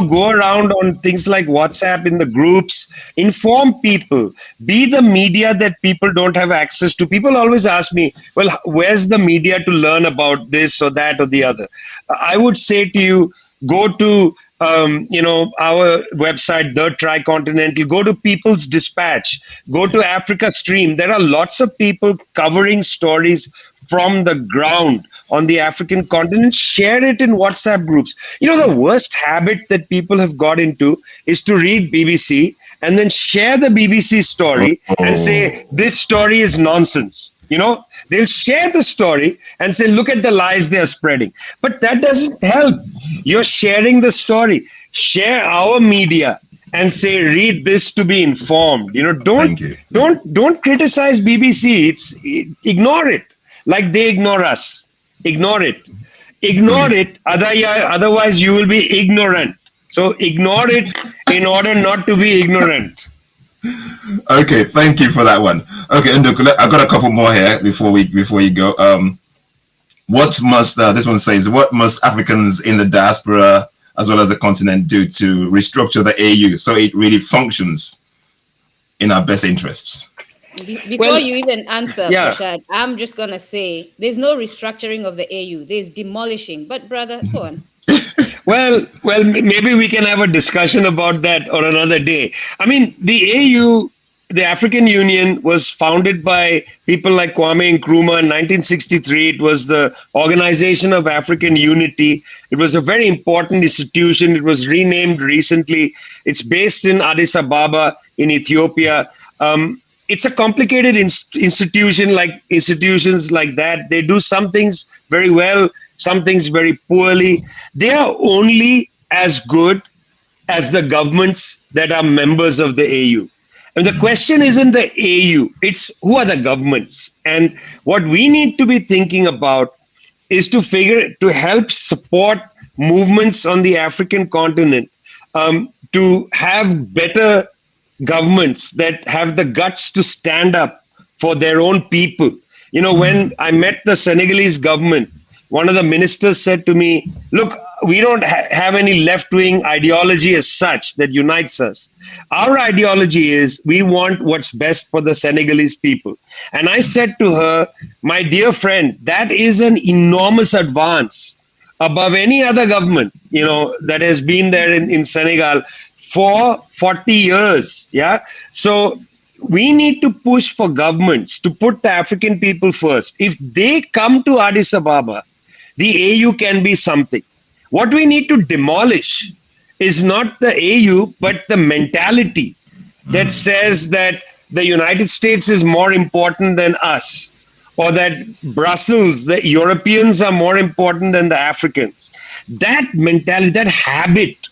go around on things like WhatsApp in the groups, inform people, be the media that people don't have access to. People always ask me, well, where's the media to learn about this or that or the other? I would say to you, go to our website, The Tricontinental, go to People's Dispatch, go to Africa Stream. There are lots of people covering stories from the ground on the African continent. Share it in WhatsApp groups. The worst habit that people have got into is to read BBC and then share the BBC story and say, this story is nonsense. They'll share the story and say, look at the lies they are spreading. But that doesn't help. You're sharing the story. share our media and say, read this to be informed. Thank you. Don't criticize BBC. Ignore it like they ignore us. Ignore it. Ignore it. Otherwise, you will be ignorant. So ignore it in order not to be ignorant. Okay, thank you for that one. Okay, Nduku, I've got a couple more here before you go. What must this one says? What must Africans in the diaspora as well as the continent do to restructure the AU so it really functions in our best interests? Before you even answer, Prashad, I'm just gonna say there's no restructuring of the AU. There's demolishing. But brother, go on. Well, maybe we can have a discussion about that on another day. I mean, the AU, the African Union, was founded by people like Kwame Nkrumah in 1963. It was the Organization of African Unity. It was a very important institution. It was renamed recently. It's based in Addis Ababa in Ethiopia. It's a complicated institution, like institutions like that. They do some things very well, some things very poorly. They are only as good as the governments that are members of the AU. And the question isn't the AU, it's who are the governments. And what we need to be thinking about is to help support movements on the African continent, to have better governments that have the guts to stand up for their own people. When I met the Senegalese government, one of the ministers said to me, look, we don't have any left-wing ideology as such that unites us. Our ideology is we want what's best for the Senegalese people. And I said to her, my dear friend, that is an enormous advance above any other government, that has been there in Senegal for 40 years. Yeah. So we need to push for governments to put the African people first. If they come to Addis Ababa, the AU can be something. What we need to demolish is not the AU, but the mentality that says that the United States is more important than us, or that Brussels, the Europeans, are more important than the Africans. That mentality, that habit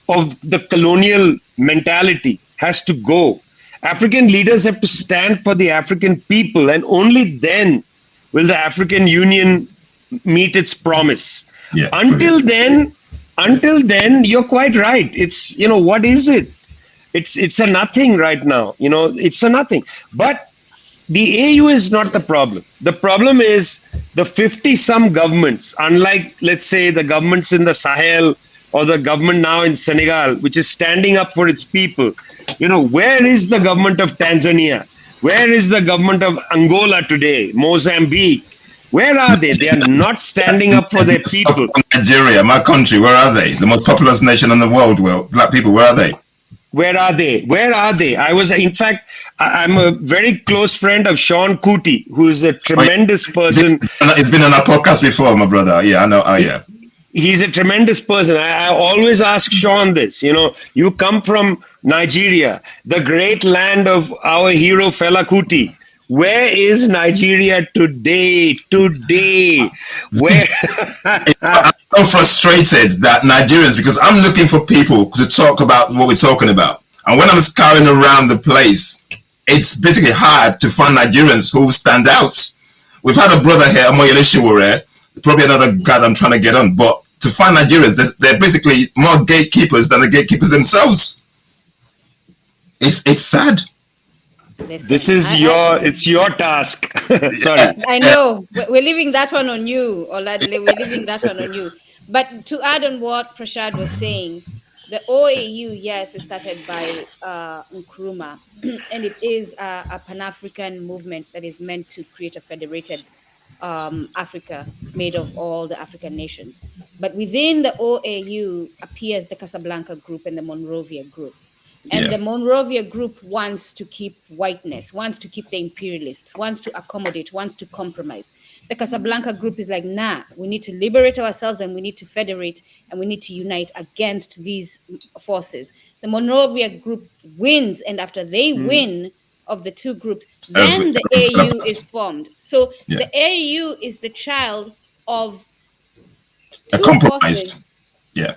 of the colonial mentality has to go. African leaders have to stand for the African people, and only then will the African Union meet its promise. Yeah, until then, you're quite right. It's, what is it? It's a nothing right now. It's a nothing. But the AU is not the problem. The problem is the 50-some governments, unlike, let's say, the governments in the Sahel or the government now in Senegal, which is standing up for its people. Where is the government of Tanzania? Where is the government of Angola today? Mozambique? Where are they? They are not standing up for their people. Nigeria, my country, where are they? The most populous nation in the world. Well, black people, where are they? Where are they? Where are they? I'm a very close friend of Sean Kuti, who is a tremendous person. It's been on our podcast before, my brother. Yeah, I know. Oh, yeah. He's a tremendous person. I always ask Sean this. You come from Nigeria, the great land of our hero Fela Kuti. Where is Nigeria today? Where? I'm so frustrated that Nigerians, because I'm looking for people to talk about what we're talking about. And when I'm scouring around the place, it's basically hard to find Nigerians who stand out. We've had a brother here, Amoyele Shiwore, probably another guy that I'm trying to get on. But to find Nigerians, they're basically more gatekeepers than the gatekeepers themselves. It's sad. Listen, it's your task. Sorry. I know. We're leaving that one on you, Oladile. We're leaving that one on you. But to add on what Prashad was saying, the OAU, yes, is started by Nkrumah, and it is a Pan-African movement that is meant to create a federated Africa made of all the African nations. But within the OAU appears the Casablanca group and the Monrovia group. And the Monrovia group wants to keep whiteness, wants to keep the imperialists, wants to accommodate, wants to compromise. The Casablanca group is like, nah, we need to liberate ourselves and we need to federate and we need to unite against these forces. The Monrovia group wins, and after they win of the two groups, then the AU is formed. So the AU is the child of two forces,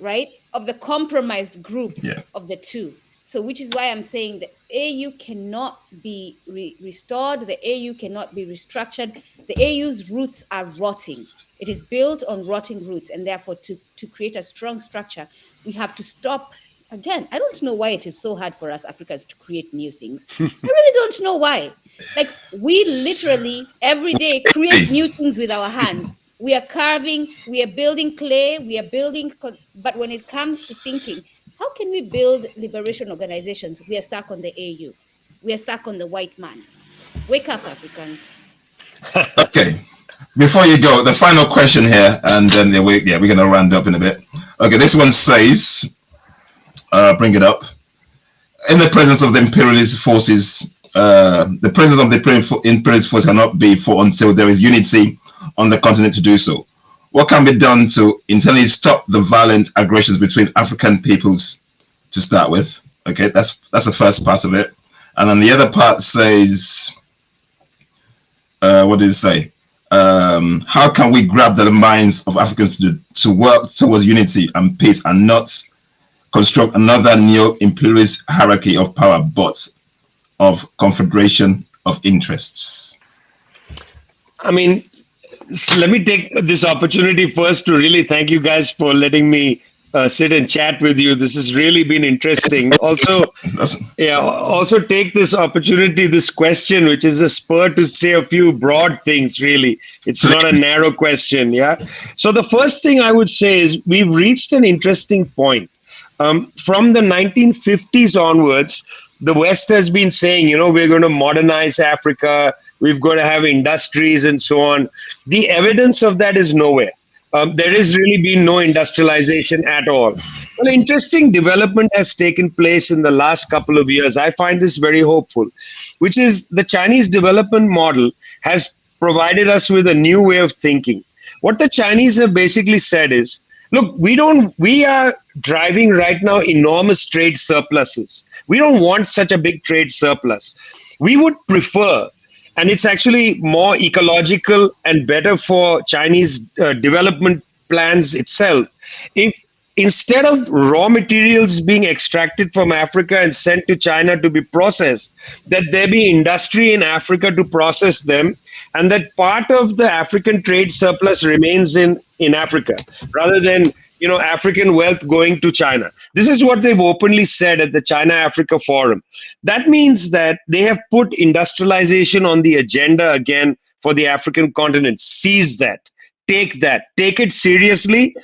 right? of the compromised group Yeah. of the two. So, which is why I'm saying the AU cannot be restored, the AU cannot be restructured. The AU's roots are rotting. It is built on rotting roots, and therefore, to create a strong structure, we have to stop. Again, I don't know why it is so hard for us Africans to create new things. I really don't know why. Like, we literally every day create new things with our hands. We are carving, we are building clay, we are building, but when it comes to thinking, how can we build liberation organizations? We are stuck on the AU. We are stuck on the white man. Wake up, Africans. Okay. Before you go, the final question here, and then we're going to round up in a bit. Okay, this one says, bring it up. In the presence of the imperialist forces, the presence of the imperialist forces cannot be fought until there is unity on the continent to do so. What can be done to internally stop the violent aggressions between African peoples to start with? Okay, that's the first part of it. And then the other part says, what did it say? How can we grab the minds of Africans to work towards unity and peace and not construct another neo-imperialist hierarchy of power, but of confederation of interests? I mean, let me take this opportunity first to really thank you guys for letting me sit and chat with you. This has really been interesting. Also, also take this opportunity, this question, which is a spur to say a few broad things, really. It's not a narrow question, yeah? So the first thing I would say is we've reached an interesting point. From the 1950s onwards, the West has been saying, we're going to modernize Africa, we've got to have industries and so on. The evidence of that is nowhere. There has really been no industrialization at all. Well, interesting development has taken place in the last couple of years. I find this very hopeful, which is the Chinese development model has provided us with a new way of thinking. What the Chinese have basically said is, look, we are driving right now enormous trade surpluses. We don't want such a big trade surplus. We would prefer, and it's actually more ecological and better for Chinese development plans itself, if instead of raw materials being extracted from Africa and sent to China to be processed, that there be industry in Africa to process them, and that part of the African trade surplus remains in Africa, rather than African wealth going to China. This is what they've openly said at the China-Africa Forum. That means that they have put industrialization on the agenda again for the African continent. Seize that. Take it seriously.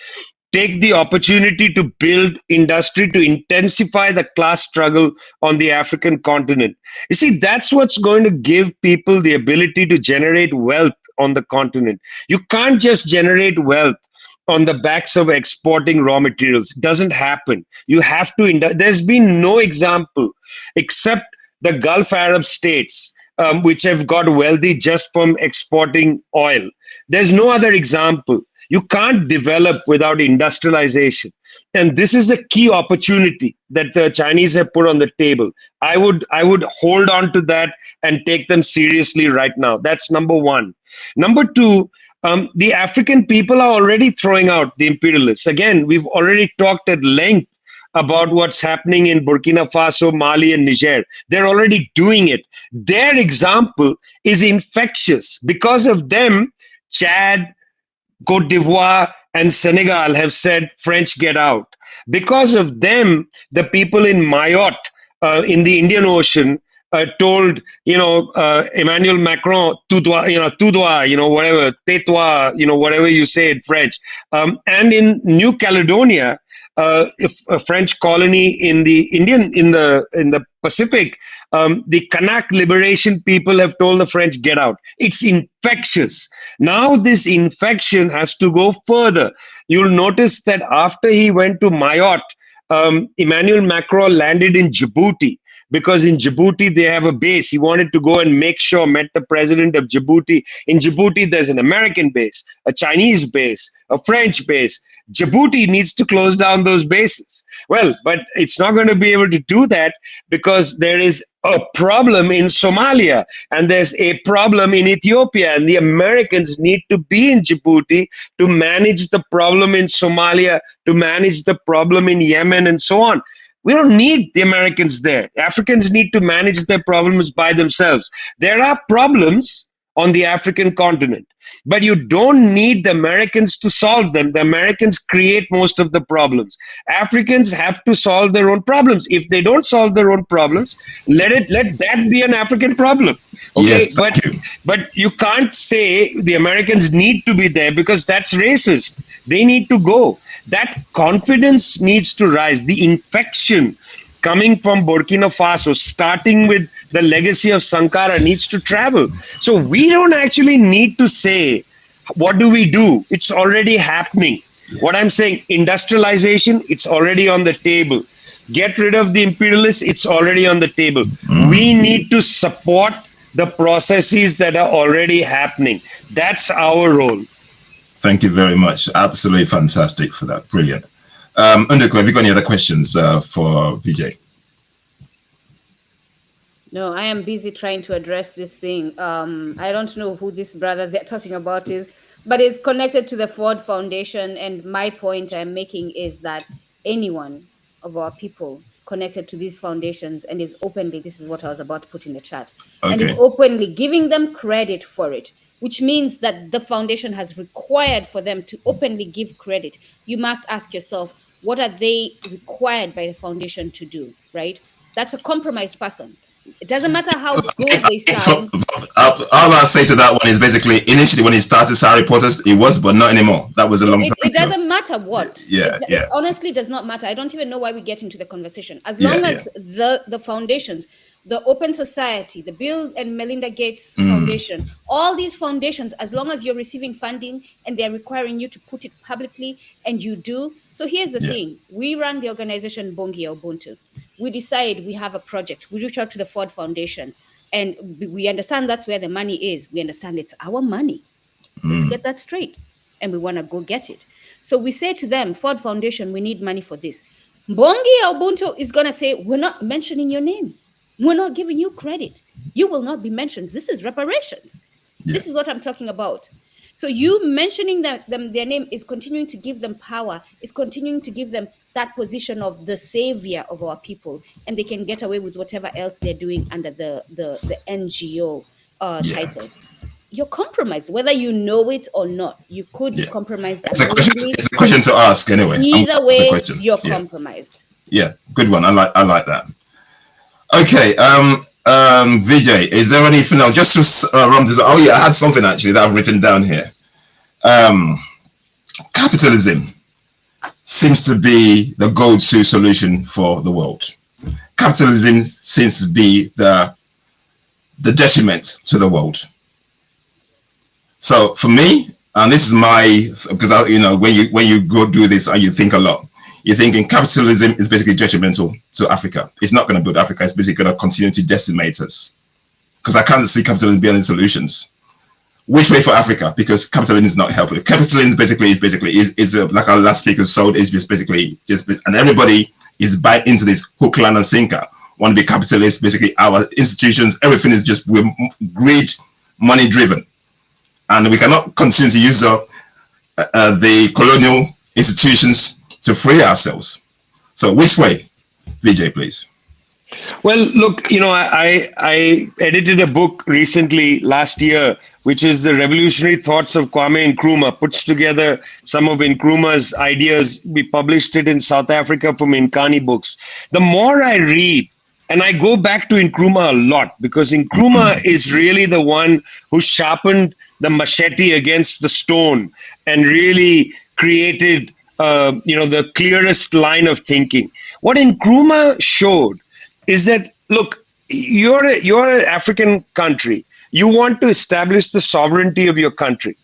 Take the opportunity to build industry, to intensify the class struggle on the African continent. You see, that's what's going to give people the ability to generate wealth on the continent. You can't just generate wealth on the backs of exporting raw materials. It doesn't happen. You have to, there's been no example except the Gulf Arab states, which have got wealthy just from exporting oil. There's no other example. You can't develop without industrialization. And this is a key opportunity that the Chinese have put on the table. I would hold on to that and take them seriously right now. That's number one. Number two, the African people are already throwing out the imperialists. Again, we've already talked at length about what's happening in Burkina Faso, Mali, and Niger. They're already doing it. Their example is infectious. Because of them, Chad, Cote d'Ivoire, and Senegal have said, French, get out. Because of them, the people in Mayotte, in the Indian Ocean, told, Emmanuel Macron, tout droit, whatever, tais-toi, whatever you say in French. And in New Caledonia, a French colony in the Pacific, the Kanak liberation people have told the French, get out. It's infectious. Now this infection has to go further. You'll notice that after he went to Mayotte, Emmanuel Macron landed in Djibouti, because in Djibouti they have a base. He wanted to go and make sure, met the president of Djibouti. In Djibouti there's an American base, a Chinese base, a French base. Djibouti needs to close down those bases. Well, but it's not going to be able to do that because there is a problem in Somalia and there's a problem in Ethiopia, and the Americans need to be in Djibouti to manage the problem in Somalia, to manage the problem in Yemen, and so on. We don't need the Americans there. Africans need to manage their problems by themselves. There are problems on the African continent, but you don't need the Americans to solve them. The Americans create most of the problems. Africans have to solve their own problems. If they don't solve their own problems, let that be an African problem. Okay, Yes, but you can't say the Americans need to be there because that's racist. They need to go. That confidence needs to rise. The infection coming from Burkina Faso, starting with the legacy of Sankara, needs to travel. So we don't actually need to say, what do we do? It's already happening. What I'm saying, industrialization, it's already on the table. Get rid of the imperialists, it's already on the table. We need to support the processes that are already happening. That's our role. Thank you very much. Absolutely fantastic for that. Brilliant. Ndukwe, have you got any other questions for Vijay? No, I am busy trying to address this thing. I don't know who this brother they're talking about is, but it's connected to the Ford Foundation. And my point I'm making is that anyone of our people connected to these foundations and is openly, this is what I was about to put in the chat, and is openly giving them credit for it, which means that the foundation has required for them to openly give credit. You must ask yourself, what are they required by the foundation to do, right? That's a compromised person. It doesn't matter how good they sound. All I'll say to that one is basically, initially when he started Sahara Reporters, it was, but not anymore. That was a long time ago. It doesn't matter what. It honestly does not matter. I don't even know why we get into the conversation. As long as the foundations, the Open Society, the Bill and Melinda Gates Foundation, all these foundations, as long as you're receiving funding and they're requiring you to put it publicly, and you do. So here's the thing. We run the organization Bongi Ubuntu. We decide we have a project. We reach out to the Ford Foundation, and we understand that's where the money is. We understand it's our money. Let's get that straight. And we want to go get it. So we say to them, Ford Foundation, we need money for this. Bongi Ubuntu is going to say, we're not mentioning your name. We're not giving you credit. You will not be mentioned. This is reparations. This is what I'm talking about. So you mentioning their name is continuing to give them power, is continuing to give them that position of the savior of our people, and they can get away with whatever else they're doing under the NGO title. You're compromised, whether you know it or not. You could compromise that. It's a question to ask anyway. Either way, you're compromised. Yeah, good one. I like that. Okay, Vijay, is there anything else? Just to run this. Oh yeah, I had something actually that I've written down here. Capitalism seems to be the go-to solution for the world. Capitalism seems to be the detriment to the world. So for me, and this is my, because when you go do this and you think a lot, you're thinking capitalism is basically detrimental to Africa. It's not going to build Africa. It's basically going to continue to decimate us. Because I can't see capitalism being solutions. Which way for Africa? Because capitalism is not helping. Capitalism basically is like our last speaker sold, is basically just, and everybody is buying into this hook, line, and sinker. Want to be capitalist? Basically, our institutions, everything is just greed, money driven, and we cannot continue to use the colonial institutions to free ourselves. So which way, Vijay, please? Well, look, I edited a book recently last year, which is The Revolutionary Thoughts of Kwame Nkrumah, puts together some of Nkrumah's ideas. We published it in South Africa from Inkani Books. The more I read, and I go back to Nkrumah a lot, because Nkrumah is really the one who sharpened the machete against the stone and really created the clearest line of thinking. What Nkrumah showed is that, look, you're an African country. You want to establish the sovereignty of your country.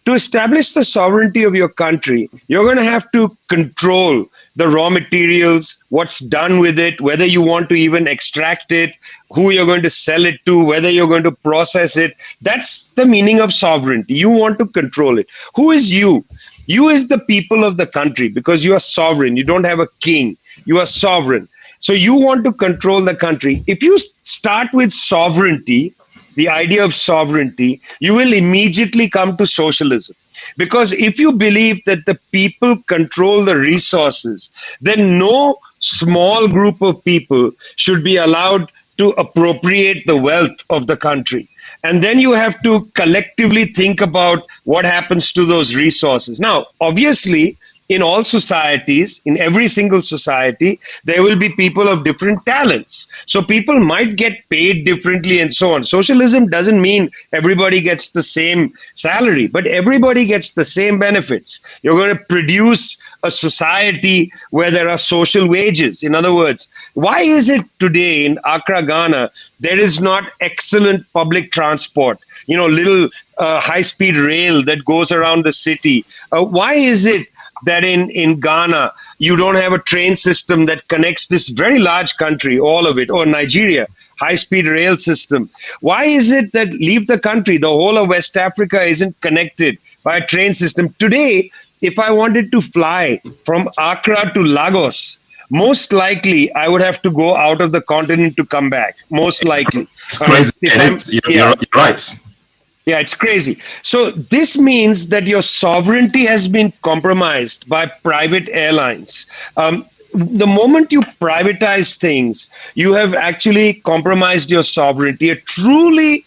To establish the sovereignty of your country, you're going to have to control the raw materials, what's done with it, whether you want to even extract it, who you're going to sell it to, whether you're going to process it. That's the meaning of sovereignty. You want to control it. Who is you? You is the people of the country, because you are sovereign. You don't have a king. You are sovereign. So you want to control the country. If you start with sovereignty, the idea of sovereignty, you will immediately come to socialism. Because if you believe that the people control the resources, then no small group of people should be allowed to appropriate the wealth of the country. And then you have to collectively think about what happens to those resources. Now, obviously, in all societies, in every single society, there will be people of different talents. So people might get paid differently and so on. Socialism doesn't mean everybody gets the same salary, but everybody gets the same benefits. You're going to produce a society where there are social wages. In other words, why is it today in Accra, Ghana, there is not excellent public transport? You know, little high-speed rail that goes around the city. Why is it that in Ghana, you don't have a train system that connects this very large country, all of it, or Nigeria, high-speed rail system? Why is it that leave the country, the whole of West Africa isn't connected by a train system? Today, if I wanted to fly from Accra to Lagos, most likely I would have to go out of the continent to come back, most likely. It's crazy. You're right. Yeah, it's crazy. So this means that your sovereignty has been compromised by private airlines. The moment you privatize things, you have actually compromised your sovereignty. A truly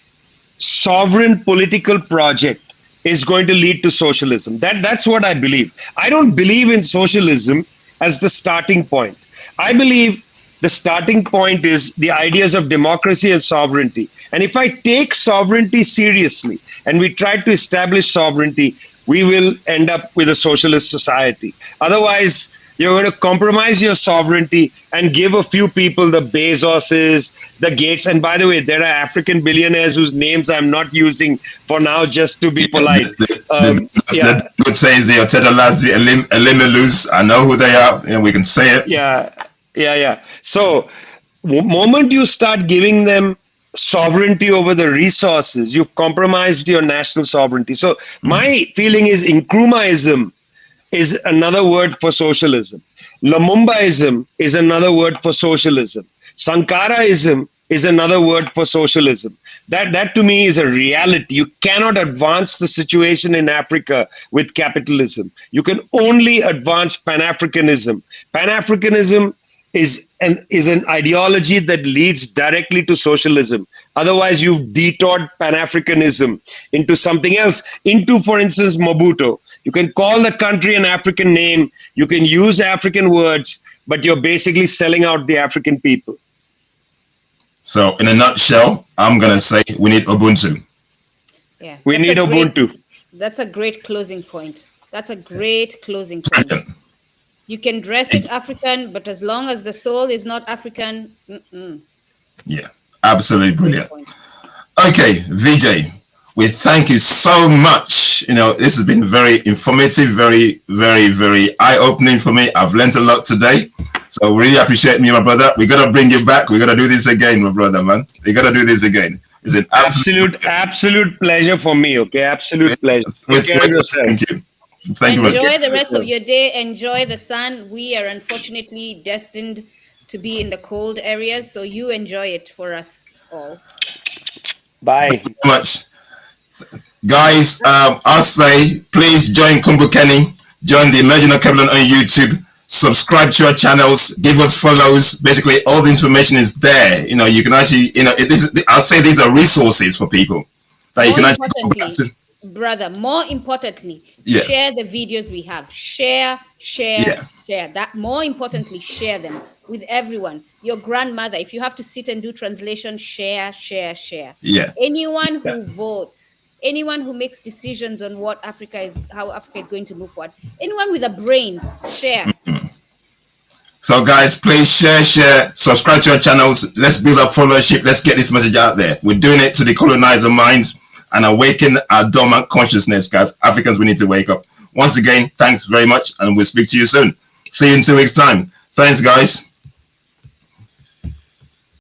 sovereign political project is going to lead to socialism. That's what I believe. I don't believe in socialism as the starting point. I believe the starting point is the ideas of democracy and sovereignty. And if I take sovereignty seriously and we try to establish sovereignty, we will end up with a socialist society. Otherwise, you're going to compromise your sovereignty and give a few people, the Bezoses, the Gates. And by the way, there are African billionaires whose names I'm not using for now just to be polite. The good say is the Otedolas, the Elimelus. I know who they are, and we can say it. Yeah. So, moment you start giving them sovereignty over the resources, you've compromised your national sovereignty. So, my feeling is Nkrumahism is another word for socialism. Lumumbaism is another word for socialism. Sankaraism is another word for socialism. That to me is a reality. You cannot advance the situation in Africa with capitalism. You can only advance Pan-Africanism. Pan-Africanism is an ideology that leads directly to socialism. Otherwise, you've detoured Pan-Africanism into something else, into, for instance, Mobutu. You can call the country an African name, you can use African words, but you're basically selling out the African people. So, in a nutshell, I'm going to say we need Ubuntu. Yeah, we need Ubuntu. That's a great closing point. That's a great closing point. You can dress it African, but as long as the soul is not African, Yeah, absolutely brilliant. Okay, Vijay, we thank you so much. You know, this has been very informative, very, very, very eye-opening for me. I've learned a lot today. So really appreciate me, my brother. We got to bring you back. We got to do this again, my brother, man. We got to do this again. It's an absolute pleasure for me, okay? Absolute pleasure. Take care of yourself. Thank you. Thank you. Enjoy the rest of your day. Enjoy the sun. We are unfortunately destined to be in the cold areas, so you enjoy it for us all. Bye. Thank you so much. Guys, I'll say, please join Kumbukeni, join the Emerging Alkebulan on YouTube, subscribe to our channels, give us follows. Basically, all the information is there. You know, you can actually, you know, I'll say these are resources for people that you can actually. Brother, more importantly, share the videos we have. Share. That more importantly, share them with everyone. Your grandmother, if you have to sit and do translation, share. Yeah. Anyone who votes, anyone who makes decisions on what how Africa is going to move forward, anyone with a brain, share. So guys, please share, subscribe to our channels. Let's build up followership. Let's get this message out there. We're doing it to the colonizer minds and awaken our dormant consciousness, guys. Africans, we need to wake up. Once again, thanks very much, and we'll speak to you soon. See you in 2 weeks' time. Thanks, guys.